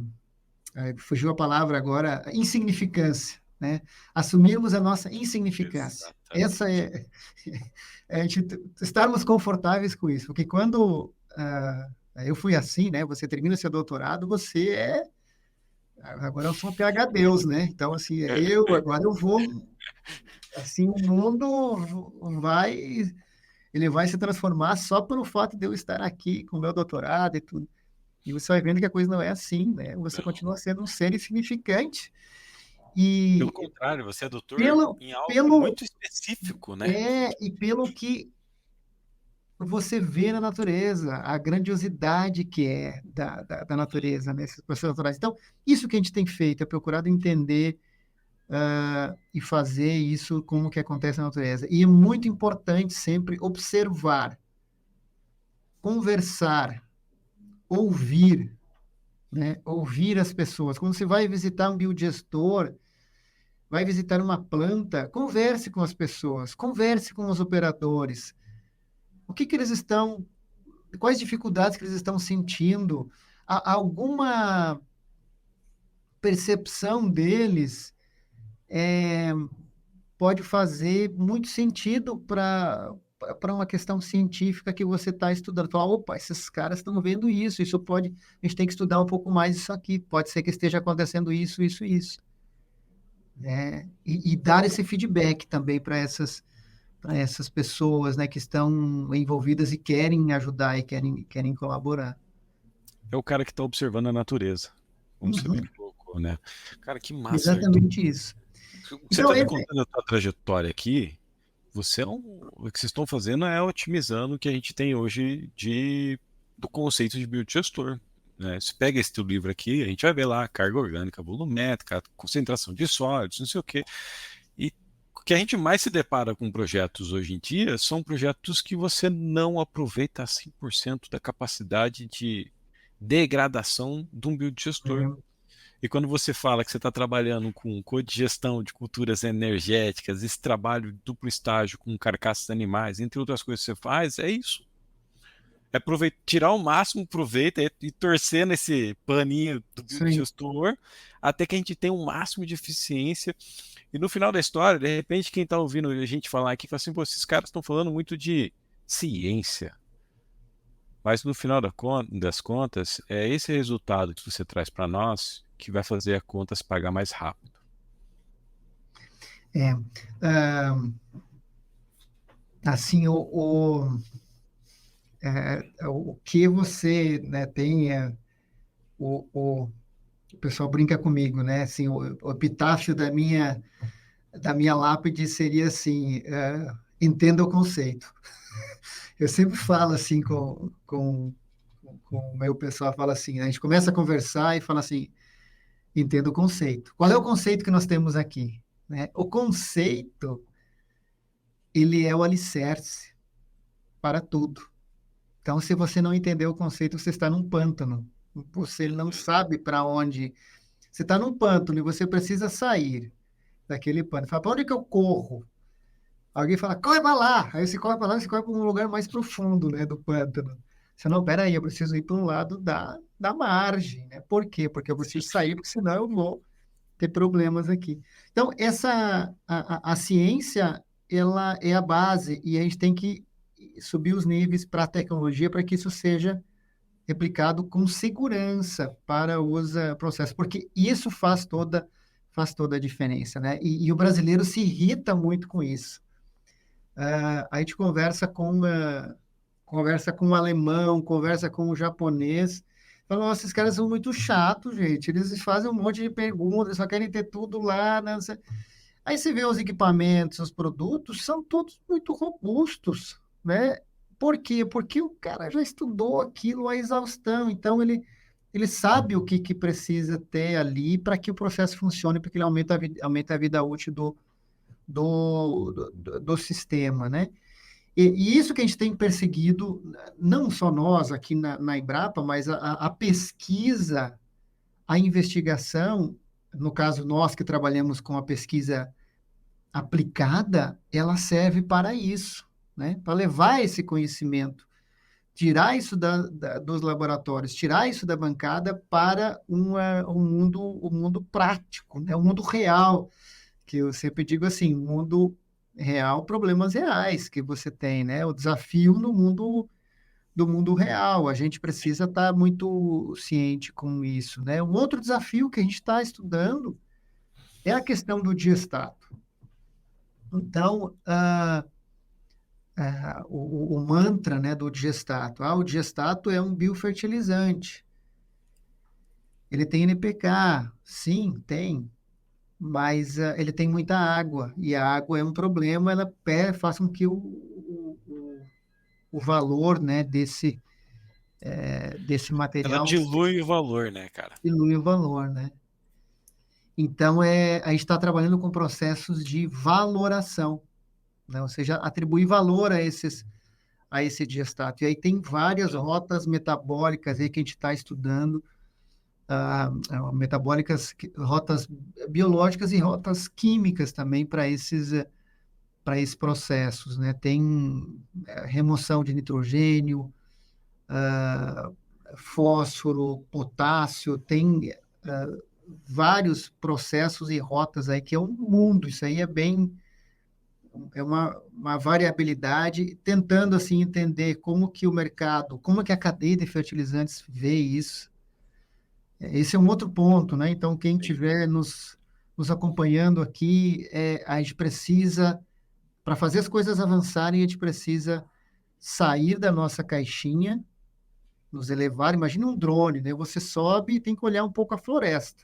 fugiu a palavra agora, insignificância, né? Assumirmos a nossa insignificância. Essa Exatamente. é a gente estarmos confortáveis com isso, porque quando eu fui assim, né? Você termina seu doutorado, você agora eu sou um PhD Deus, né? Então assim, agora eu vou assim, o mundo vai ele vai se transformar só pelo fato de eu estar aqui com o meu doutorado e tudo. E você vai vendo que a coisa não é assim, né? Você Não. continua sendo um ser insignificante. Pelo E contrário, você é doutor pelo, em algo pelo, muito específico, né? e pelo que você vê na natureza, a grandiosidade que é da natureza, nesses processos naturais. Então, isso que a gente tem feito, é procurado entender e fazer isso como que acontece na natureza. E é muito importante sempre observar, conversar, ouvir, né? Ouvir as pessoas. Quando você vai visitar um biodigestor, vai visitar uma planta, converse com as pessoas, converse com os operadores. O que que eles estão, quais dificuldades que eles estão sentindo? Há alguma percepção deles pode fazer muito sentido para uma questão científica que você está estudando. Fala, opa, esses caras estão vendo isso, isso pode, a gente tem que estudar um pouco mais isso aqui, pode ser que esteja acontecendo isso, isso, isso. Né? E dar esse feedback também para essas pessoas, né, que estão envolvidas e querem ajudar e querem colaborar. É o cara que está observando a natureza, como você bem Uhum, colocou, né? Cara, que massa, Arthur. exatamente isso. O que você Então, está me contando a sua trajetória aqui, o que vocês estão fazendo é otimizando o que a gente tem hoje do conceito de biodigestor. Né? Você pega esse teu livro aqui, a gente vai ver lá carga orgânica volumétrica, concentração de sólidos, não sei o quê. E o que a gente mais se depara com projetos hoje em dia são projetos que você não aproveita 100% da capacidade de degradação de um biodigestor. E quando você fala que você está trabalhando com codigestão de culturas energéticas, esse trabalho de duplo estágio com carcaças animais, entre outras coisas que você faz, é isso. É tirar o máximo proveito e torcer nesse paninho do sim, biodigestor até que a gente tenha um máximo de eficiência. E no final da história, de repente, quem está ouvindo a gente falar aqui, fala assim, pô, esses caras estão falando muito de ciência. Mas no final das contas, é esse resultado que você traz para nós que vai fazer a conta se pagar mais rápido. é, ah, assim, o que você, né, tem, o pessoal brinca comigo, né, assim, o epitáfio da minha lápide seria assim, entenda o conceito. Eu sempre falo assim com o meu pessoal, fala assim, né, a gente começa a conversar e fala assim, entenda o conceito. Qual é o conceito que nós temos aqui? Né? O conceito, ele é o alicerce para tudo. Então, se você não entender o conceito, você está num pântano. Você não sabe para onde. Você está num pântano e você precisa sair daquele pântano. Fala, para onde que eu corro? Alguém fala, corre para lá. Aí você corre para lá, você corre para um lugar mais profundo, né, do pântano. Você não, peraí, eu preciso ir para um lado da margem, né? Por quê? Porque eu Sim. preciso sair, porque senão eu vou ter problemas aqui. Então, a ciência, ela é a base e a gente tem que subir os níveis para a tecnologia para que isso seja replicado com segurança para os processos, porque isso faz toda a diferença, né? E o brasileiro se irrita muito com isso. A gente conversa com o alemão, conversa com o japonês, fala, nossa, esses caras são muito chatos, gente, eles fazem um monte de perguntas, só querem ter tudo lá, né? Aí você vê os equipamentos, os produtos, são todos muito robustos, né? Por quê? Porque o cara já estudou aquilo à exaustão, então ele sabe o que precisa ter ali para que o processo funcione, porque ele aumenta a vida útil do sistema, né? E isso que a gente tem perseguido, não só nós aqui na Embrapa, mas a pesquisa, a investigação, no caso nós que trabalhamos com a pesquisa aplicada, ela serve para isso, né? Para levar esse conhecimento, tirar isso dos laboratórios, tirar isso da bancada para um mundo prático, né? Um mundo real, que eu sempre digo assim, um mundo real, problemas reais que você tem, né? O desafio no mundo do mundo real. A gente precisa estar muito ciente com isso, né? Um outro desafio que a gente está estudando é a questão do diestato. Então, o mantra, né, do digestato. O digestato é um biofertilizante. Ele tem NPK, sim, tem, mas ele tem muita água, e a água é um problema, ela faz com que o valor, né, desse Ela material dilui o valor, né, cara? dilui o valor, né? Então, a gente está trabalhando com processos de valoração, né? Ou seja, atribuir valor a esse diastato. E aí tem várias rotas metabólicas aí que a gente está estudando, metabólicas, rotas biológicas e rotas químicas também para esses processos, né? Tem remoção de nitrogênio, ah, fósforo, potássio, tem vários processos e rotas aí que é um mundo. Isso aí é uma variabilidade, tentando assim entender como que o mercado, como que a cadeia de fertilizantes vê isso. Esse é um outro ponto, né? Então, quem Sim. estiver nos acompanhando aqui, a gente precisa, para fazer as coisas avançarem, a gente precisa sair da nossa caixinha, nos elevar. Imagina um drone, né? Você sobe e tem que olhar um pouco a floresta.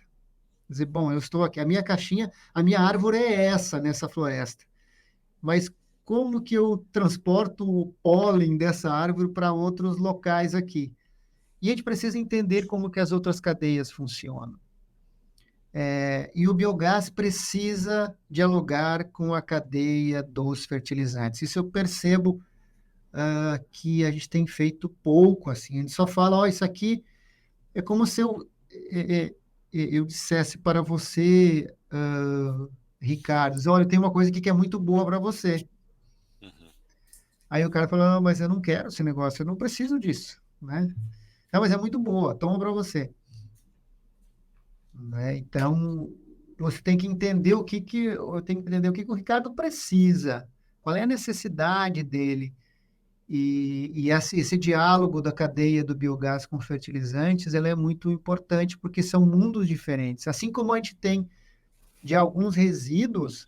Dizer, bom, eu estou aqui, a minha caixinha, a minha árvore é essa nessa floresta. Mas como que eu transporto o pólen dessa árvore para outros locais aqui? E a gente precisa entender como que as outras cadeias funcionam. E o biogás precisa dialogar com a cadeia dos fertilizantes. Isso eu percebo que a gente tem feito pouco, assim. A gente só fala, ó, isso aqui é como se eu dissesse para você, Ricardo, olha, tem uma coisa aqui que é muito boa para você. Uhum. Aí o cara fala, não, mas eu não quero esse negócio, eu não preciso disso, né? Não, mas é muito boa, toma para você. Né? Então, você tem que entender eu tenho que entender o que o Ricardo precisa, qual é a necessidade dele. E esse diálogo da cadeia do biogás com fertilizantes, ela é muito importante porque são mundos diferentes. Assim como a gente tem de alguns resíduos,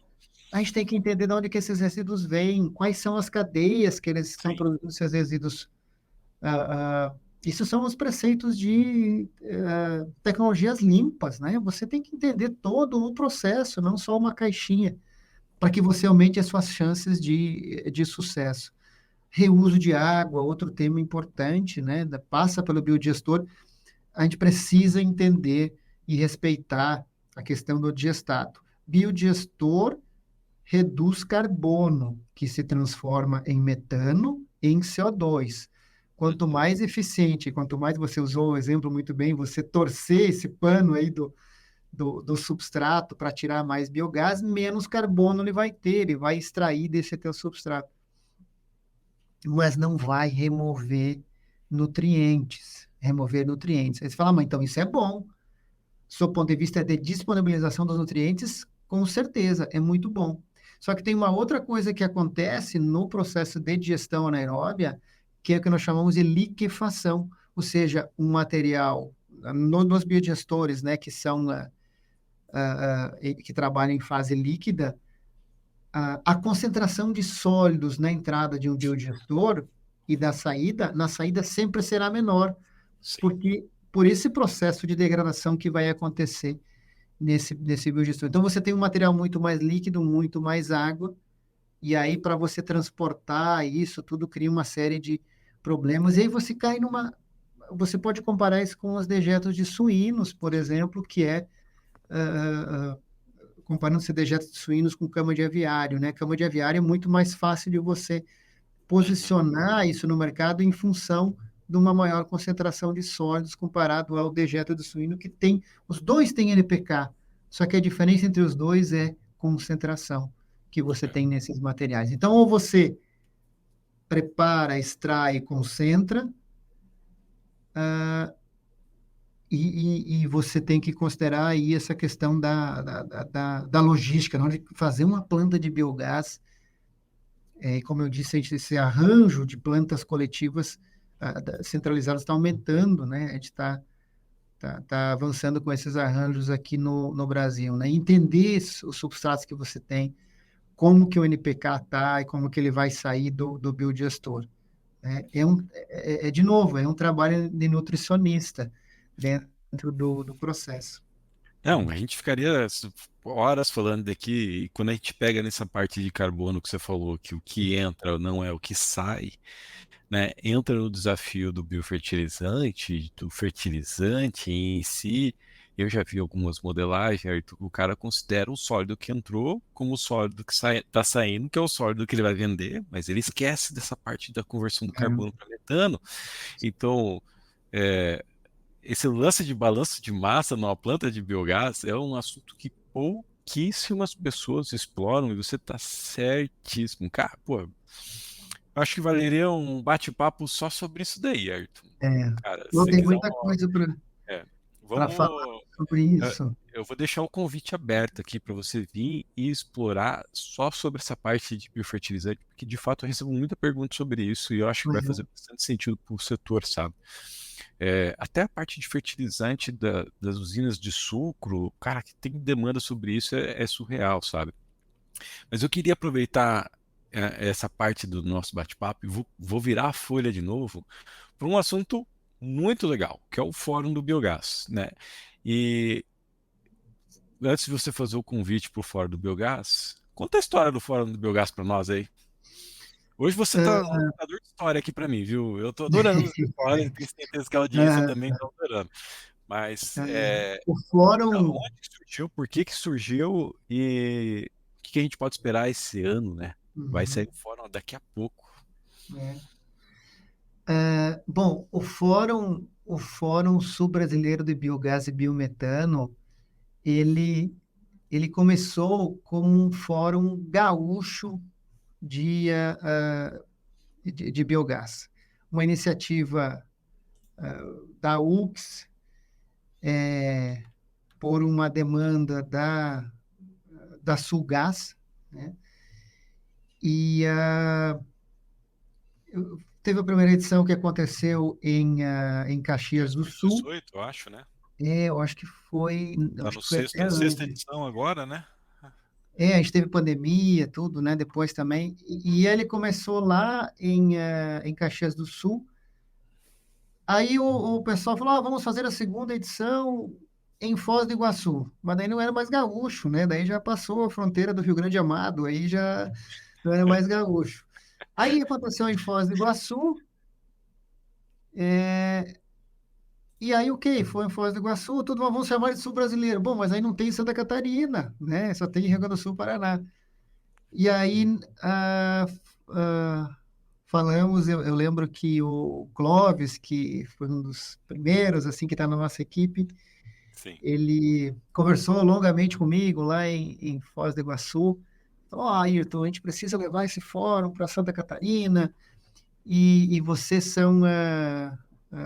a gente tem que entender de onde que esses resíduos vêm, quais são as cadeias que eles estão Sim. produzindo esses resíduos. Isso são os preceitos de tecnologias limpas, né? Você tem que entender todo o processo, não só uma caixinha, para que você aumente as suas chances de sucesso. Reuso de água, outro tema importante, né? Passa pelo biodigestor. A gente precisa entender e respeitar a questão do digestato. Biodigestor reduz carbono, que se transforma em metano e em CO2. Quanto Uhum. mais eficiente, quanto mais você usou o exemplo muito bem, você torcer esse pano aí do substrato para tirar mais biogás, menos carbono ele vai ter, ele vai extrair desse teu substrato. Mas não vai remover nutrientes. Remover nutrientes. Aí você fala, mas então isso é bom. Do ponto de vista de disponibilização dos nutrientes, com certeza, é muito bom. Só que tem uma outra coisa que acontece no processo de digestão anaeróbia, que é o que nós chamamos de liquefação, ou seja, um material nos biodigestores, né, que são que trabalham em fase líquida, a concentração de sólidos na entrada de um biodigestor e da saída, na saída sempre será menor, Sim. porque por esse processo de degradação que vai acontecer nesse biodigestor. Então, você tem um material muito mais líquido, muito mais água, e aí, para você transportar isso, tudo cria uma série de problemas, e aí você cai numa. Você pode comparar isso com os dejetos de suínos, por exemplo, que é. Comparando-se dejetos de suínos com cama de aviário, né? Cama de aviário é muito mais fácil de você Uhum. posicionar isso no mercado em função de uma maior concentração de sólidos comparado ao dejeto de suíno, que tem. Os dois têm NPK, só que a diferença entre os dois é concentração que você É. tem nesses materiais. Então, ou você prepara, extrai e concentra, e você tem que considerar aí essa questão da logística, na hora de fazer uma planta de biogás, como eu disse, esse arranjo de plantas coletivas centralizadas está aumentando, né? A gente está avançando com esses arranjos aqui no Brasil, né? Entender os substratos que você tem, como que o NPK está e como que ele vai sair do biodigestor. De novo, é um trabalho de nutricionista dentro do processo. Não, a gente ficaria horas falando daqui, e quando a gente pega nessa parte de carbono que você falou, que o que entra não é o que sai, né? Entra no desafio do biofertilizante, do fertilizante em si. Eu já vi algumas modelagens, Arthur, o cara considera o sólido que entrou como o sólido que está saindo, que é o sólido que ele vai vender, mas ele esquece dessa parte da conversão do carbono para metano. Então, é, esse lance de balanço de massa numa planta de biogás é um assunto que pouquíssimas pessoas exploram e você está certíssimo. Cara, pô, eu acho que valeria um bate-papo só sobre isso daí, Arthur. É, Cara, se não você tem quiser muita coisa é, para falar vamos. sobre eh, isso. Eu vou deixar o convite aberto aqui para você vir e explorar só sobre essa parte de biofertilizante, porque de fato eu recebo muita pergunta sobre isso e eu acho que vai fazer bastante sentido para o setor, sabe? Até a parte de fertilizante das usinas de sucro, cara, que tem demanda sobre isso é surreal, sabe? Mas eu queria aproveitar essa parte do nosso bate-papo e vou virar a folha de novo para um assunto muito legal, que é o Fórum do Biogás, né? E antes de você fazer o convite para o Fórum do Biogás, conta a história do Fórum do Biogás para nós aí. Hoje você tá um contador de história aqui para mim, viu? Eu tô adorando as histórias, tenho certeza que a audiência também tá adorando. Mas O da fórum, onde que surgiu, por que que surgiu e o que que a gente pode esperar esse ano, né? Vai sair uhum, o fórum daqui a pouco. é. Bom, o Fórum Sul-Brasileiro de Biogás e Biometano, ele, ele começou como um fórum gaúcho de, de biogás, uma iniciativa da UFS, por uma demanda da Sulgás, né? E teve a primeira edição que aconteceu em Caxias do Sul. 2018, eu acho, né? Eu acho que foi, Tá acho no que foi até sexta antes. edição agora, né? A gente teve pandemia, tudo, né? Depois também. E ele começou lá em Caxias do Sul. Aí o pessoal falou: vamos fazer a segunda edição em Foz do Iguaçu. Mas daí não era mais gaúcho, né? Daí já passou a fronteira do Rio Grande Amado, aí já não era mais gaúcho. Aí aconteceu em Foz do Iguaçu, é, e aí o que? Foi em Foz do Iguaçu, tudo, mas vamos chamar de Sul Brasileiro. Bom, mas aí não tem Santa Catarina, né? Só tem Rio Grande do Sul, Paraná. E aí falamos, eu lembro que o Clóvis, que foi um dos primeiros, assim, que está na nossa equipe, Sim. ele conversou longamente comigo lá em Foz do Iguaçu. Falou: Ayrton, a gente precisa levar esse fórum para Santa Catarina e vocês são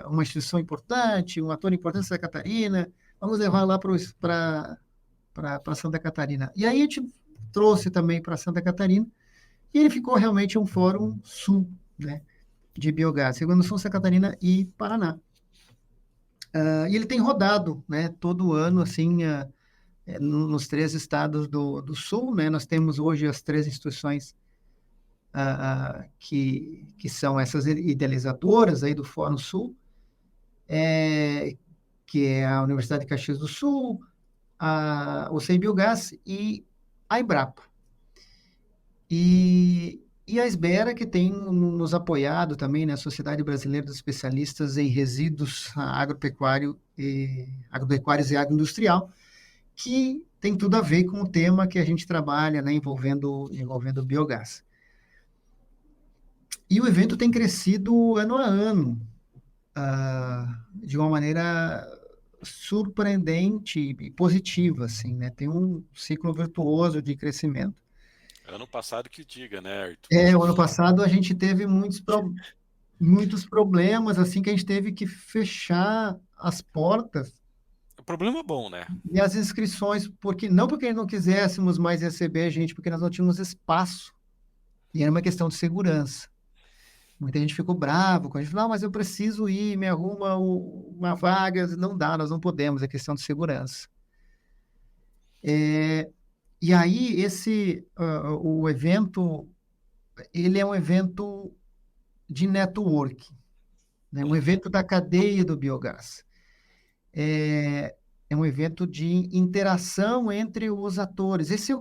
uma instituição importante, um ator importante em Santa Catarina, vamos levar lá para Santa Catarina. E aí a gente trouxe também para Santa Catarina, e ele ficou realmente um fórum sul, né, de biogás, Rio Grande do Sul, Santa Catarina e Paraná. E ele tem rodado, né, todo ano, assim, nos 3 estados do sul, né, nós temos hoje as 3 instituições que são essas idealizadoras aí do Fórum Sul, que é a Universidade de Caxias do Sul, o CEBIOGás e a Embrapa. E a Esbera, que tem nos apoiado também, né, a Sociedade Brasileira dos Especialistas em Resíduos Agropecuários e Agroindustrial, que tem tudo a ver com o tema que a gente trabalha, né, envolvendo biogás. E o evento tem crescido ano a ano, de uma maneira surpreendente e positiva, assim, né? Tem um ciclo virtuoso de crescimento. Ano passado que diga, né, Arthur? O ano passado a gente teve muitos problemas, assim, que a gente teve que fechar as portas O problema é bom, né? e as inscrições, não porque não quiséssemos mais receber gente, porque nós não tínhamos espaço. E era uma questão de segurança. Muita gente ficou bravo com a gente, não, mas eu preciso ir, me arruma uma vaga. Não dá, nós não podemos, é questão de segurança. E aí, o evento, ele é um evento de networking, né? Um evento da cadeia do biogás. É um evento de interação entre os atores. Esse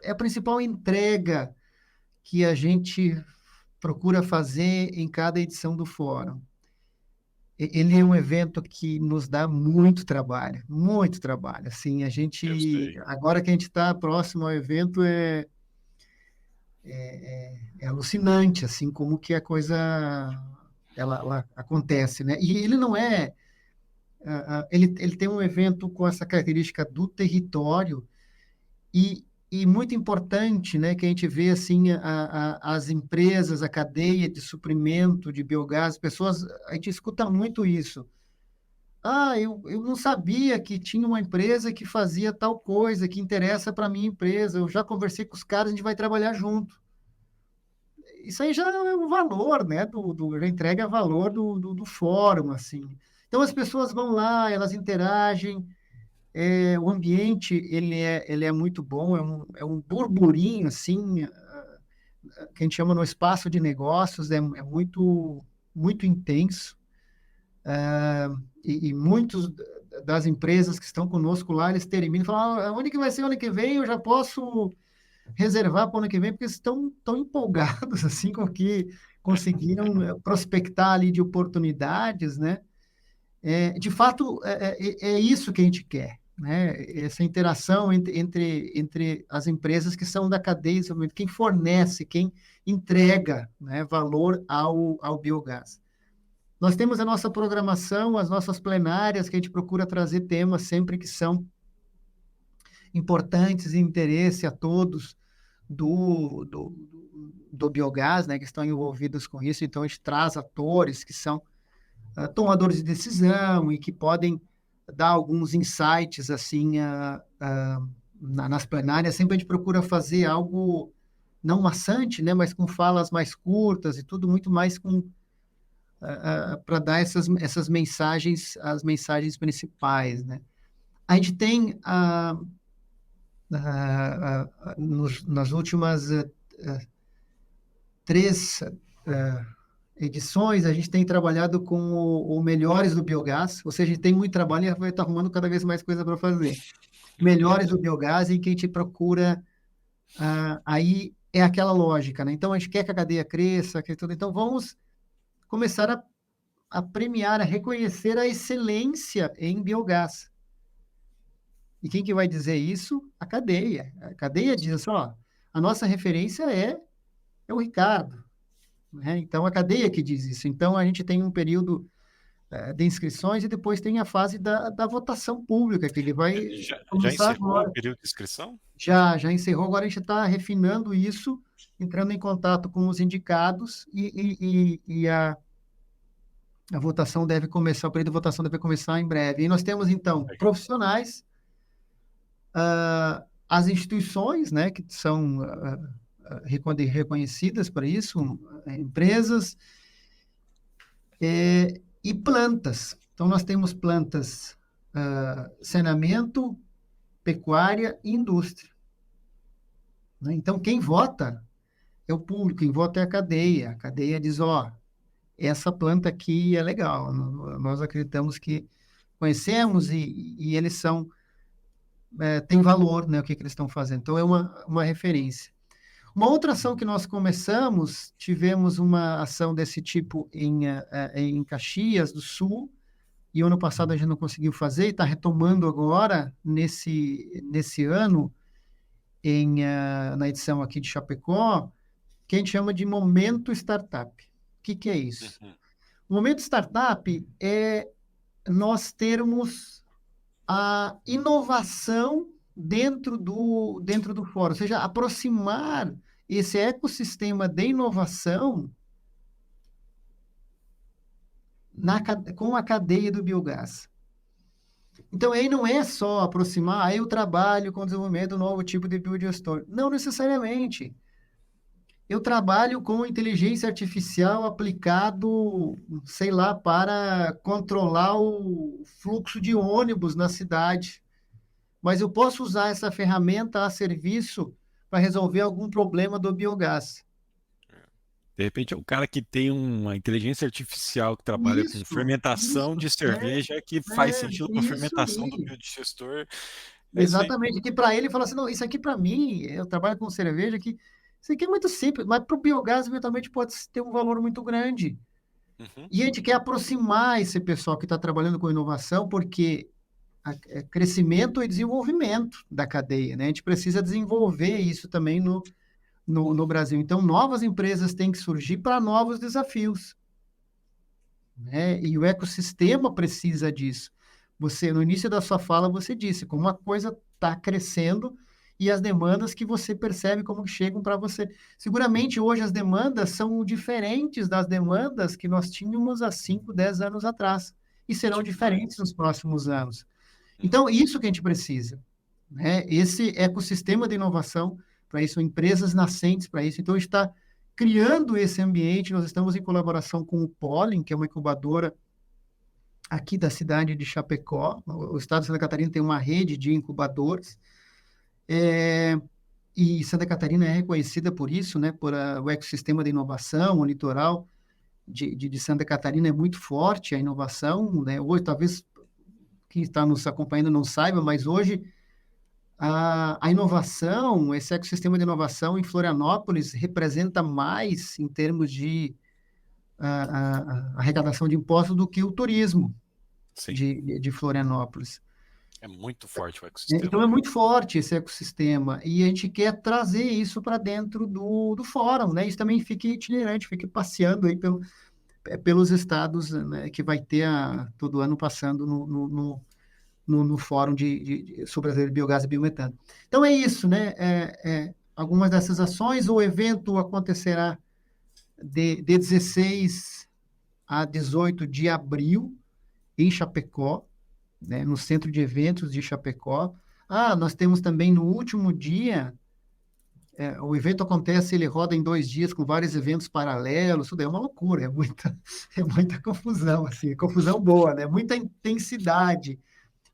é a principal entrega que a gente procura fazer em cada edição do fórum. Ele é um evento que nos dá muito trabalho, muito trabalho. Assim, Eu sei. agora que a gente está próximo ao evento, é alucinante, assim, como que a coisa ela acontece, né? E ele não é, ele tem um evento com essa característica do território e muito importante, né, que a gente vê assim as empresas, a cadeia de suprimento de biogás, pessoas, a gente escuta muito isso. Eu não sabia que tinha uma empresa que fazia tal coisa, que interessa para a minha empresa. Eu já conversei com os caras, a gente vai trabalhar junto. Isso aí já é o valor, né? Já entrega valor do fórum, assim. Então, as pessoas vão lá, elas interagem, o ambiente, ele é muito bom, é um burburinho, assim, que a gente chama no espaço de negócios, é muito, muito intenso. E muitos das empresas que estão conosco lá, eles terminam e falam, onde que vai ser ano que vem? Eu já posso reservar para o ano que vem, porque estão tão empolgados assim com o que conseguiram prospectar ali de oportunidades, né? De fato, é isso que a gente quer, né? Essa interação entre as empresas que são da cadeia de desenvolvimento, quem fornece, quem entrega, né, valor ao biogás. Nós temos a nossa programação, as nossas plenárias, que a gente procura trazer temas sempre que são importantes e interesse a todos do biogás, né, que estão envolvidos com isso. Então, a gente traz atores que são tomadores de decisão e que podem dar alguns insights assim nas plenárias. Sempre a gente procura fazer algo não maçante, né, mas com falas mais curtas e tudo muito mais para dar essas mensagens, as mensagens principais, né? A gente tem nas últimas 3 edições, a gente tem trabalhado com o Melhores do Biogás, ou seja, a gente tem muito trabalho e vai estar arrumando cada vez mais coisa para fazer. Melhores do Biogás, em que a gente procura, aí é aquela lógica, né? Então, a gente quer que a cadeia cresça, que tudo. Então, vamos começar a premiar, a reconhecer a excelência em biogás. E quem que vai dizer isso? A cadeia. A cadeia diz assim, ó, a nossa referência é o Ricardo, né? Então, a cadeia que diz isso. Então, a gente tem um período de inscrições e depois tem a fase da votação pública, que ele vai Já começar encerrou o agora. período de inscrição? Já encerrou, agora a gente está refinando isso, entrando em contato com os indicados e a votação deve começar, o período de votação deve começar em breve. E nós temos, então, profissionais, as instituições, né, que são reconhecidas para isso, empresas, e plantas. Então, nós temos plantas, saneamento, pecuária e indústria, né? Então, quem vota é o público, quem vota é a cadeia. A cadeia diz, ó, essa planta aqui é legal, nós acreditamos que conhecemos e eles são, têm valor, né, o que eles estão fazendo. Então, é uma referência. Uma outra ação que nós começamos, tivemos uma ação desse tipo em Caxias do Sul, e ano passado a gente não conseguiu fazer, e está retomando agora, nesse ano, na edição aqui de Chapecó, que a gente chama de Momento Startup. O que é isso? Uhum. O Momento Startup é nós termos a inovação dentro do fórum, ou seja, aproximar esse ecossistema de inovação com a cadeia do biogás. Então, aí não é só aproximar, aí eu trabalho com o desenvolvimento de um novo tipo de biodigestor. Não necessariamente. Eu trabalho com inteligência artificial aplicado, sei lá, para controlar o fluxo de ônibus na cidade. Mas eu posso usar essa ferramenta a serviço para resolver algum problema do biogás. De repente é o cara que tem uma inteligência artificial que trabalha com fermentação Isso, de cerveja que faz sentido para a isso fermentação do aí. biodigestor. É isso aí. Exatamente. Que para ele fala assim, não, isso aqui para mim, eu trabalho com cerveja aqui, isso aqui é muito simples, mas para o biogás eventualmente pode ter um valor muito grande. Uhum. E a gente quer aproximar esse pessoal que está trabalhando com inovação, porque é crescimento e desenvolvimento da cadeia, né? A gente precisa desenvolver isso também no Brasil. Então, novas empresas têm que surgir para novos desafios, né? E o ecossistema precisa disso. No início da sua fala, você disse como uma coisa está crescendo e as demandas que você percebe como chegam para você. Seguramente, hoje, as demandas são diferentes das demandas que nós tínhamos há 5, 10 anos atrás e serão diferentes Demais. nos próximos anos. Então, Uhum. isso que a gente precisa, né? Esse ecossistema de inovação, para isso, empresas nascentes para isso. Então, a gente está criando esse ambiente, nós estamos em colaboração com o Pollen, que é uma incubadora aqui da cidade de Chapecó. O estado de Santa Catarina tem uma rede de incubadores, e Santa Catarina é reconhecida por isso, né? Por o ecossistema de inovação, o litoral de Santa Catarina é muito forte, a inovação, né? Hoje, talvez quem está nos acompanhando não saiba, mas hoje a inovação, esse ecossistema de inovação em Florianópolis representa mais em termos de arrecadação de impostos do que o turismo Sim. de Florianópolis. É muito forte o Então, ecossistema, é né? muito forte esse ecossistema e a gente quer trazer isso para dentro do fórum, né? Isso também fica itinerante, fica passeando aí pelos estados, né, que vai ter todo ano passando no Fórum sobre a biogás e biometano. Então, é isso, né? Algumas dessas ações, o evento acontecerá de 16 a 18 de abril, em Chapecó, né, no Centro de Eventos de Chapecó. Nós temos também no último dia, o evento acontece, ele roda em 2 dias com vários eventos paralelos, tudo é uma loucura, é muita confusão, assim, confusão boa, né? Muita intensidade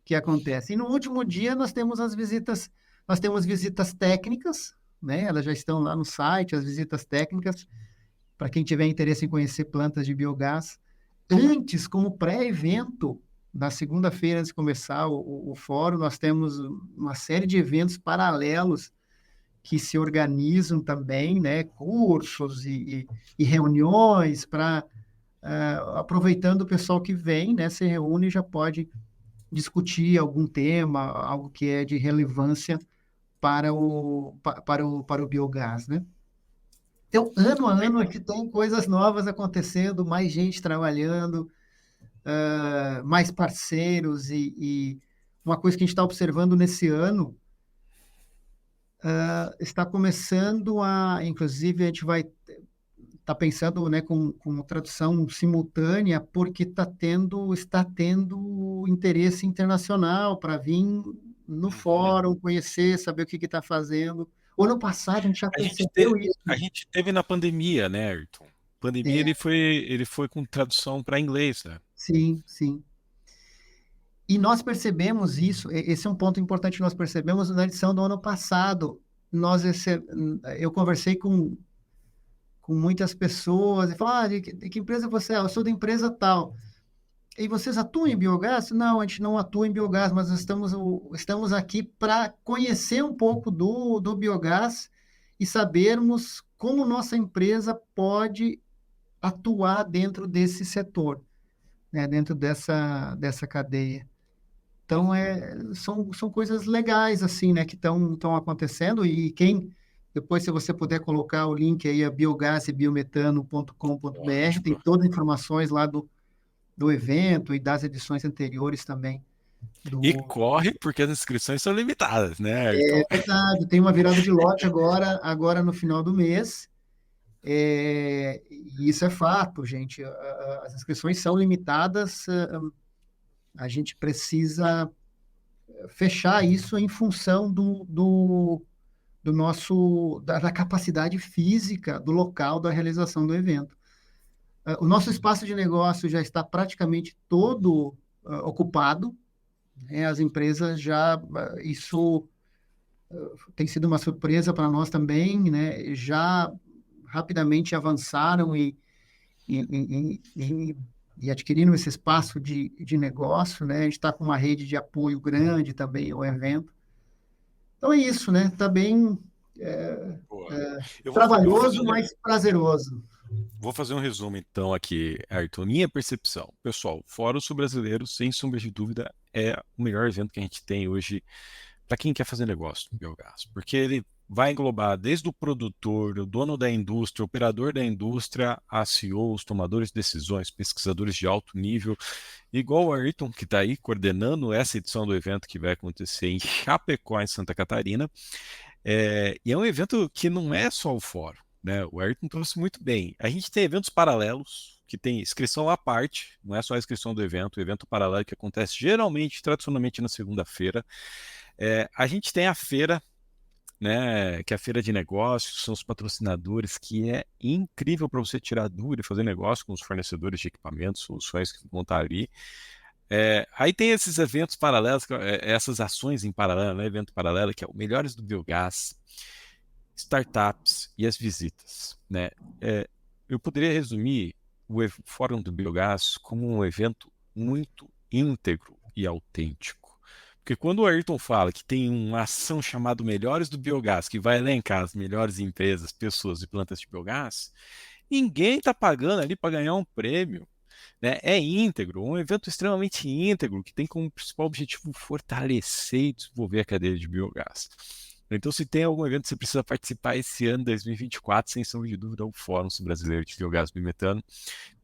que acontece. E no último dia nós temos visitas técnicas, né? Elas já estão lá no site, as visitas técnicas, para quem tiver interesse em conhecer plantas de biogás. Antes, como pré-evento, na segunda-feira, antes de começar o fórum, nós temos uma série de eventos paralelos que se organizam também, né? Cursos e reuniões para, aproveitando o pessoal que vem, né? Se reúne e já pode discutir algum tema, algo que é de relevância para o biogás, né? Então, ano a ano, aqui tem coisas novas acontecendo, mais gente trabalhando, mais parceiros, e uma coisa que a gente está observando nesse ano, está começando inclusive, a gente está pensando, né, com tradução simultânea, porque está tendo interesse internacional para vir no Uhum. fórum, conhecer, saber o que está fazendo. O ano passado a gente já A gente, percebeu te- isso. a gente teve na pandemia, né, Ayrton? Pandemia É, ele foi com tradução para inglês, né? sim, sim. E nós percebemos isso, esse é um ponto importante que nós percebemos na edição do ano passado. Eu conversei com muitas pessoas e falaram, de que empresa você é? Eu sou da empresa tal. E vocês atuam em biogás? Não, a gente não atua em biogás, mas estamos aqui para conhecer um pouco do biogás e sabermos como nossa empresa pode atuar dentro desse setor, né, dentro dessa cadeia. Então, são coisas legais, assim, né, que estão acontecendo, e depois, se você puder colocar o link aí, é biogasebiometano.com.br, tem Lógico. todas as informações lá do evento e das edições anteriores também. E do... corre porque as inscrições são limitadas, né, É Ayrton? verdade, tem uma virada de lote agora no final do mês, e isso é fato, gente. As inscrições são limitadas, a gente precisa fechar isso em função do da capacidade física do local da realização do evento. O nosso espaço de negócio já está praticamente todo ocupado, né? As empresas isso tem sido uma surpresa para nós também, né? Já rapidamente avançaram e adquiriram esse espaço de negócio, né? A gente está com uma rede de apoio grande também ao evento. Então é isso, né? Está bem Boa. Eu vou fazer trabalhoso, um, mas prazeroso. vou fazer um resumo então aqui, Ayrton. Minha percepção. Pessoal, Fórum Sul Brasileiro, sem sombra de dúvida, é o melhor evento que a gente tem hoje para quem quer fazer negócio no biogás, porque ele vai englobar desde o produtor, o dono da indústria, o operador da indústria, a CEOs, tomadores de decisões, pesquisadores de alto nível, igual o Ayrton, que está aí coordenando essa edição do evento que vai acontecer em Chapecó, em Santa Catarina. E é um evento que não é só o fórum, né? O Ayrton trouxe muito bem. A gente tem eventos paralelos, que tem inscrição à parte, não é só a inscrição do evento, o evento paralelo que acontece geralmente, tradicionalmente na segunda-feira. A gente tem a feira, né, que é a feira de negócios, são os patrocinadores, que é incrível para você tirar dúvida e fazer negócio com os fornecedores de equipamentos, soluções que vão estar ali. Aí tem esses eventos paralelos, essas ações em paralelo, né, evento paralelo, que é o Melhores do Biogás, startups e as visitas, né? Eu poderia resumir o Fórum do Biogás como um evento muito íntegro e autêntico. Porque quando o Ayrton fala que tem uma ação chamada Melhores do Biogás, que vai elencar as melhores empresas, pessoas e plantas de biogás, ninguém está pagando ali para ganhar um prêmio, né? É íntegro, um evento extremamente íntegro, que tem como principal objetivo fortalecer e desenvolver a cadeia de biogás. Então, se tem algum evento que você precisa participar esse ano, 2024, sem sombra de dúvida, é o Fórum Brasileiro de Biogás Bimetano.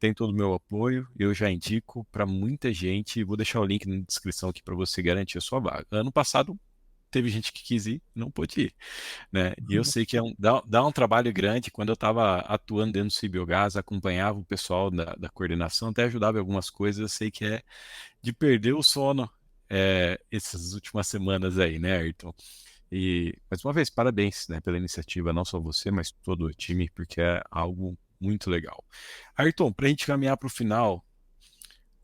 Tem todo o meu apoio, eu já indico para muita gente, vou deixar o link na descrição aqui para você garantir a sua vaga. Ano passado, teve gente que quis ir, não pôde ir, né? E eu sei que dá um trabalho grande. Quando eu estava atuando dentro do Cibiogás, acompanhava o pessoal da coordenação, até ajudava em algumas coisas. Eu sei que é de perder o sono essas últimas semanas aí, né, Ayrton? E, mais uma vez, parabéns, né, pela iniciativa, não só você, mas todo o time, porque é algo muito legal. Ayrton, para a gente caminhar para o final,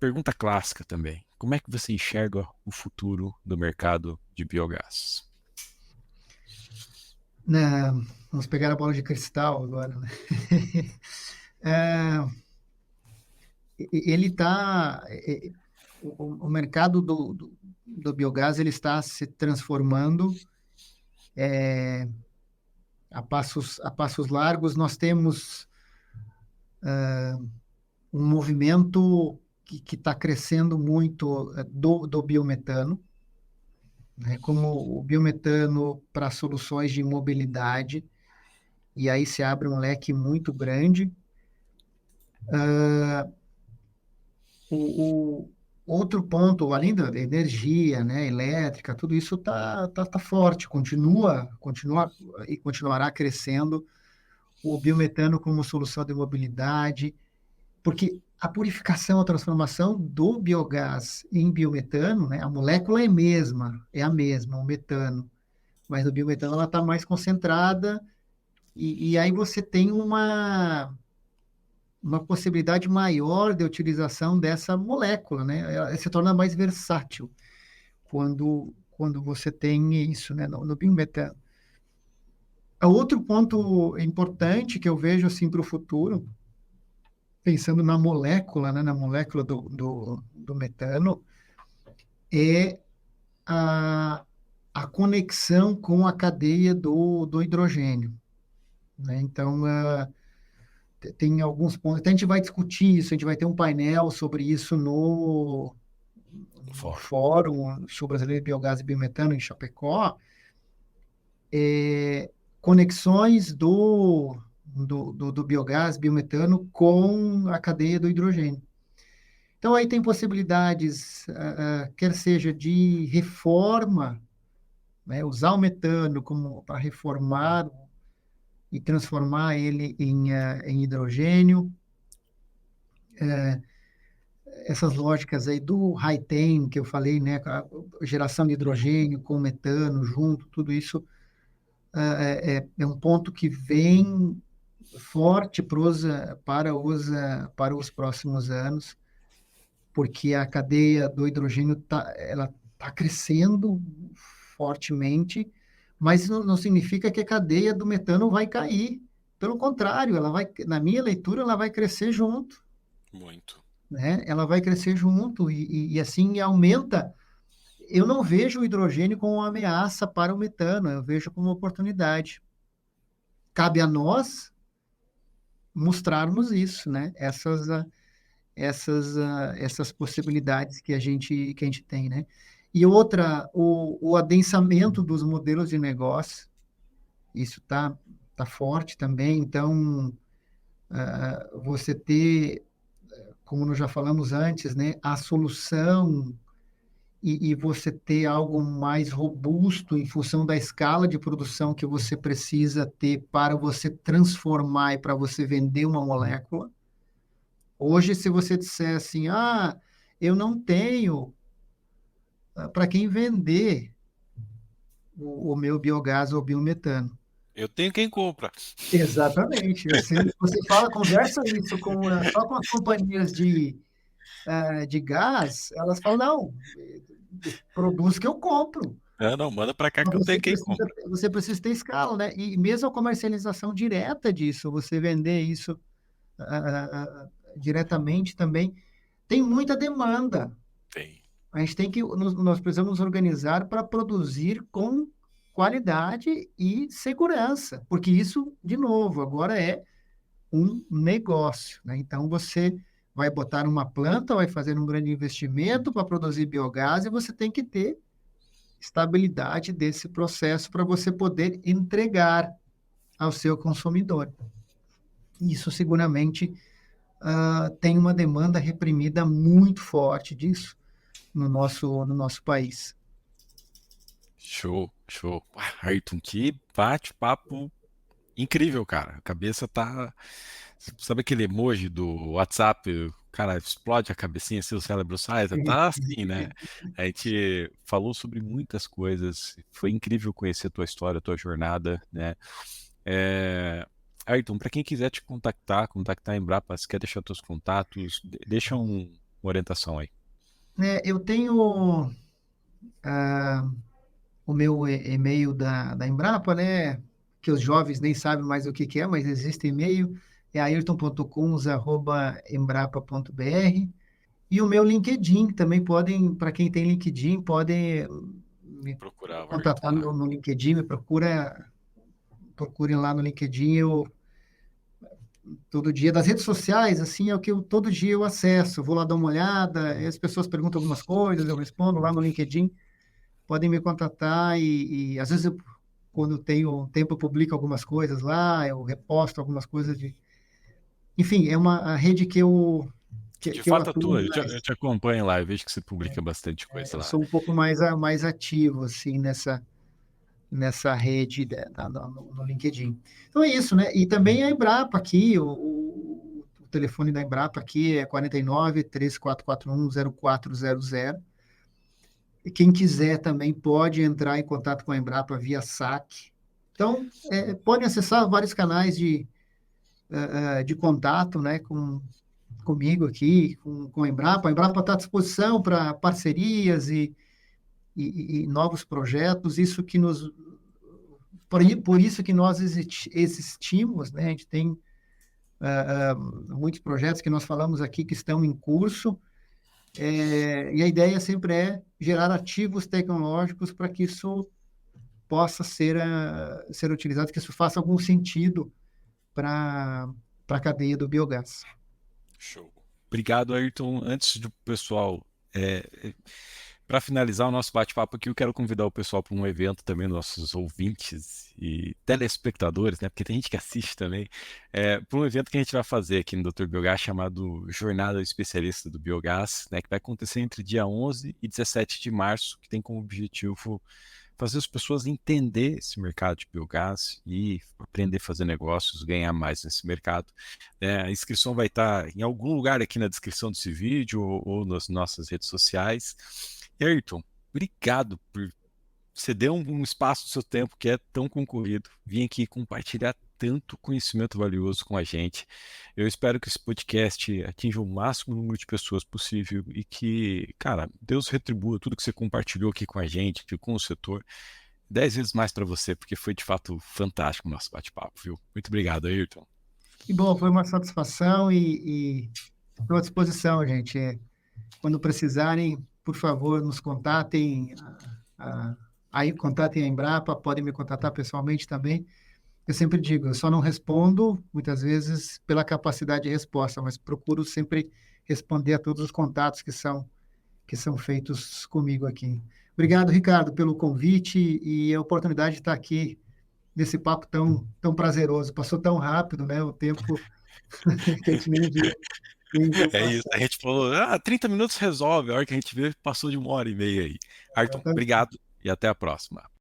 pergunta clássica também. Como é que você enxerga o futuro do mercado de biogás? Né, vamos pegar a bola de cristal agora, né? É, ele está, o mercado do biogás ele está se transformando a passos largos. Nós temos um movimento que está crescendo muito do biometano, né? Como o biometano para soluções de mobilidade, e aí se abre um leque muito grande. O outro ponto, além da energia, né, elétrica, tudo isso tá forte, continua e continuará crescendo o biometano como solução de mobilidade, porque a purificação, a transformação do biogás em biometano, né? A molécula é a mesma, o metano, mas o biometano ela está mais concentrada e aí você tem uma possibilidade maior de utilização dessa molécula, né? Ela se torna mais versátil quando você tem isso, né, no biometano. Outro ponto importante que eu vejo assim para o futuro, pensando na molécula, né, na molécula do metano, é a, a conexão com a cadeia do hidrogênio, né? Então, tem alguns pontos. Até a gente vai discutir isso, a gente vai ter um painel sobre isso No no fórum. Fórum Sul Brasileiro de Biogás e Biometano, em Chapecó, conexões do biogás, biometano, com a cadeia do hidrogênio. Então, aí tem possibilidades, quer seja de reforma, né, usar o metano como para reformar e transformar ele em hidrogênio, essas lógicas aí do high-tem que eu falei, né, a geração de hidrogênio com metano junto, tudo isso é um ponto que vem forte para os próximos anos, porque a cadeia do hidrogênio ela tá crescendo fortemente, mas não significa que a cadeia do metano vai cair. Pelo contrário, ela vai, na minha leitura, ela vai crescer junto, Muito. né? Ela vai crescer junto e assim aumenta. Eu não vejo o hidrogênio como uma ameaça para o metano, eu vejo como uma oportunidade. Cabe a nós mostrarmos isso, né? Essas possibilidades que a gente tem, né? E outra, o adensamento dos modelos de negócio, isso tá forte também. Então, você ter, como nós já falamos antes, né, a solução e você ter algo mais robusto em função da escala de produção que você precisa ter para você transformar e para você vender uma molécula. Hoje, se você disser assim, eu não tenho para quem vender o meu biogás ou biometano. Eu tenho quem compra. Exatamente. Você fala, conversa isso só com as companhias de gás, elas falam, não, produz que eu compro. Ah, não, manda pra cá Mas que eu você tenho quem precisa, compra. você precisa ter escala, né? E mesmo a comercialização direta disso, você vender isso diretamente também, tem muita demanda. Tem. A gente nós precisamos nos organizar para produzir com qualidade e segurança, porque isso, de novo, agora é um negócio, né? Então, você vai botar uma planta, vai fazer um grande investimento para produzir biogás e você tem que ter estabilidade desse processo para você poder entregar ao seu consumidor. Isso seguramente tem uma demanda reprimida muito forte disso no nosso país. Show, show. Ayrton, que bate-papo incrível, cara. A cabeça tá. Sabe aquele emoji do WhatsApp? O cara explode a cabecinha, assim, o cérebro sai. Tá assim, né? A gente falou sobre muitas coisas. Foi incrível conhecer a tua história, a tua jornada, né? É... Ayrton, para quem quiser te contactar a Embrapa, se quer deixar teus contatos, deixa uma orientação aí. Eu tenho o meu e-mail da Embrapa, né? Que os jovens nem sabem mais o que que é, mas existe e-mail, é ayrton.kunz@embrapa.br. E o meu LinkedIn, também podem, para quem tem LinkedIn, podem me Procurar o Ayrton contatar lá. no LinkedIn, procurem lá no LinkedIn, eu todo dia, das redes sociais, assim, é o que todo dia eu acesso, vou lá dar uma olhada, e as pessoas perguntam algumas coisas, eu respondo lá no LinkedIn, podem me contatar e às vezes quando eu tenho tempo, eu publico algumas coisas lá, eu reposto algumas coisas Enfim, é uma rede De que eu fato, a atuo tua, eu mais. te acompanho lá, eu vejo que você publica bastante coisa Eu lá. sou um pouco mais ativo, assim, nessa rede no LinkedIn. Então é isso, né? E também a Embrapa aqui, o telefone da Embrapa aqui é 49-3441-0400. E quem quiser também pode entrar em contato com a Embrapa via saque. Então, podem acessar vários canais de contato, né, comigo aqui, com a Embrapa. A Embrapa está à disposição para parcerias e novos projetos. Por isso que nós existimos, né? A gente tem muitos projetos que nós falamos aqui que estão em curso, e a ideia sempre é gerar ativos tecnológicos para que isso possa ser utilizado, que isso faça algum sentido para a cadeia do biogás. Show. Obrigado, Ayrton. Antes do pessoal, para finalizar o nosso bate-papo aqui, eu quero convidar o pessoal para um evento também, nossos ouvintes e telespectadores, né? Porque tem gente que assiste também, para um evento que a gente vai fazer aqui no Dr. Biogás, chamado Jornada Especialista do Biogás, né? Que vai acontecer entre dia 11 e 17 de março, que tem como objetivo fazer as pessoas entender esse mercado de biogás e aprender a fazer negócios, ganhar mais nesse mercado. A inscrição vai estar em algum lugar aqui na descrição desse vídeo ou nas nossas redes sociais. E Ayrton, obrigado por ceder um espaço do seu tempo que é tão concorrido. Vim aqui compartilhar tanto conhecimento valioso com a gente. Eu espero que esse podcast atinja o máximo número de pessoas possível e que, cara, Deus retribua tudo que você compartilhou aqui com a gente, com o setor, 10 vezes mais para você, porque foi de fato fantástico o nosso bate-papo, viu? Muito obrigado, Ayrton. E bom, foi uma satisfação e estou à disposição, gente. Quando precisarem, por favor, nos contatem. Aí contatem a Embrapa, podem me contatar pessoalmente também. Eu sempre digo, eu só não respondo, muitas vezes, pela capacidade de resposta, mas procuro sempre responder a todos os contatos que são feitos comigo aqui. Obrigado, Ricardo, pelo convite e a oportunidade de estar aqui nesse papo tão prazeroso. Passou tão rápido, né? O tempo que a gente nem viu. É isso, a gente falou, 30 minutos resolve, a hora que a gente vê, passou de 1 hora e meia aí. Ayrton, obrigado e até a próxima.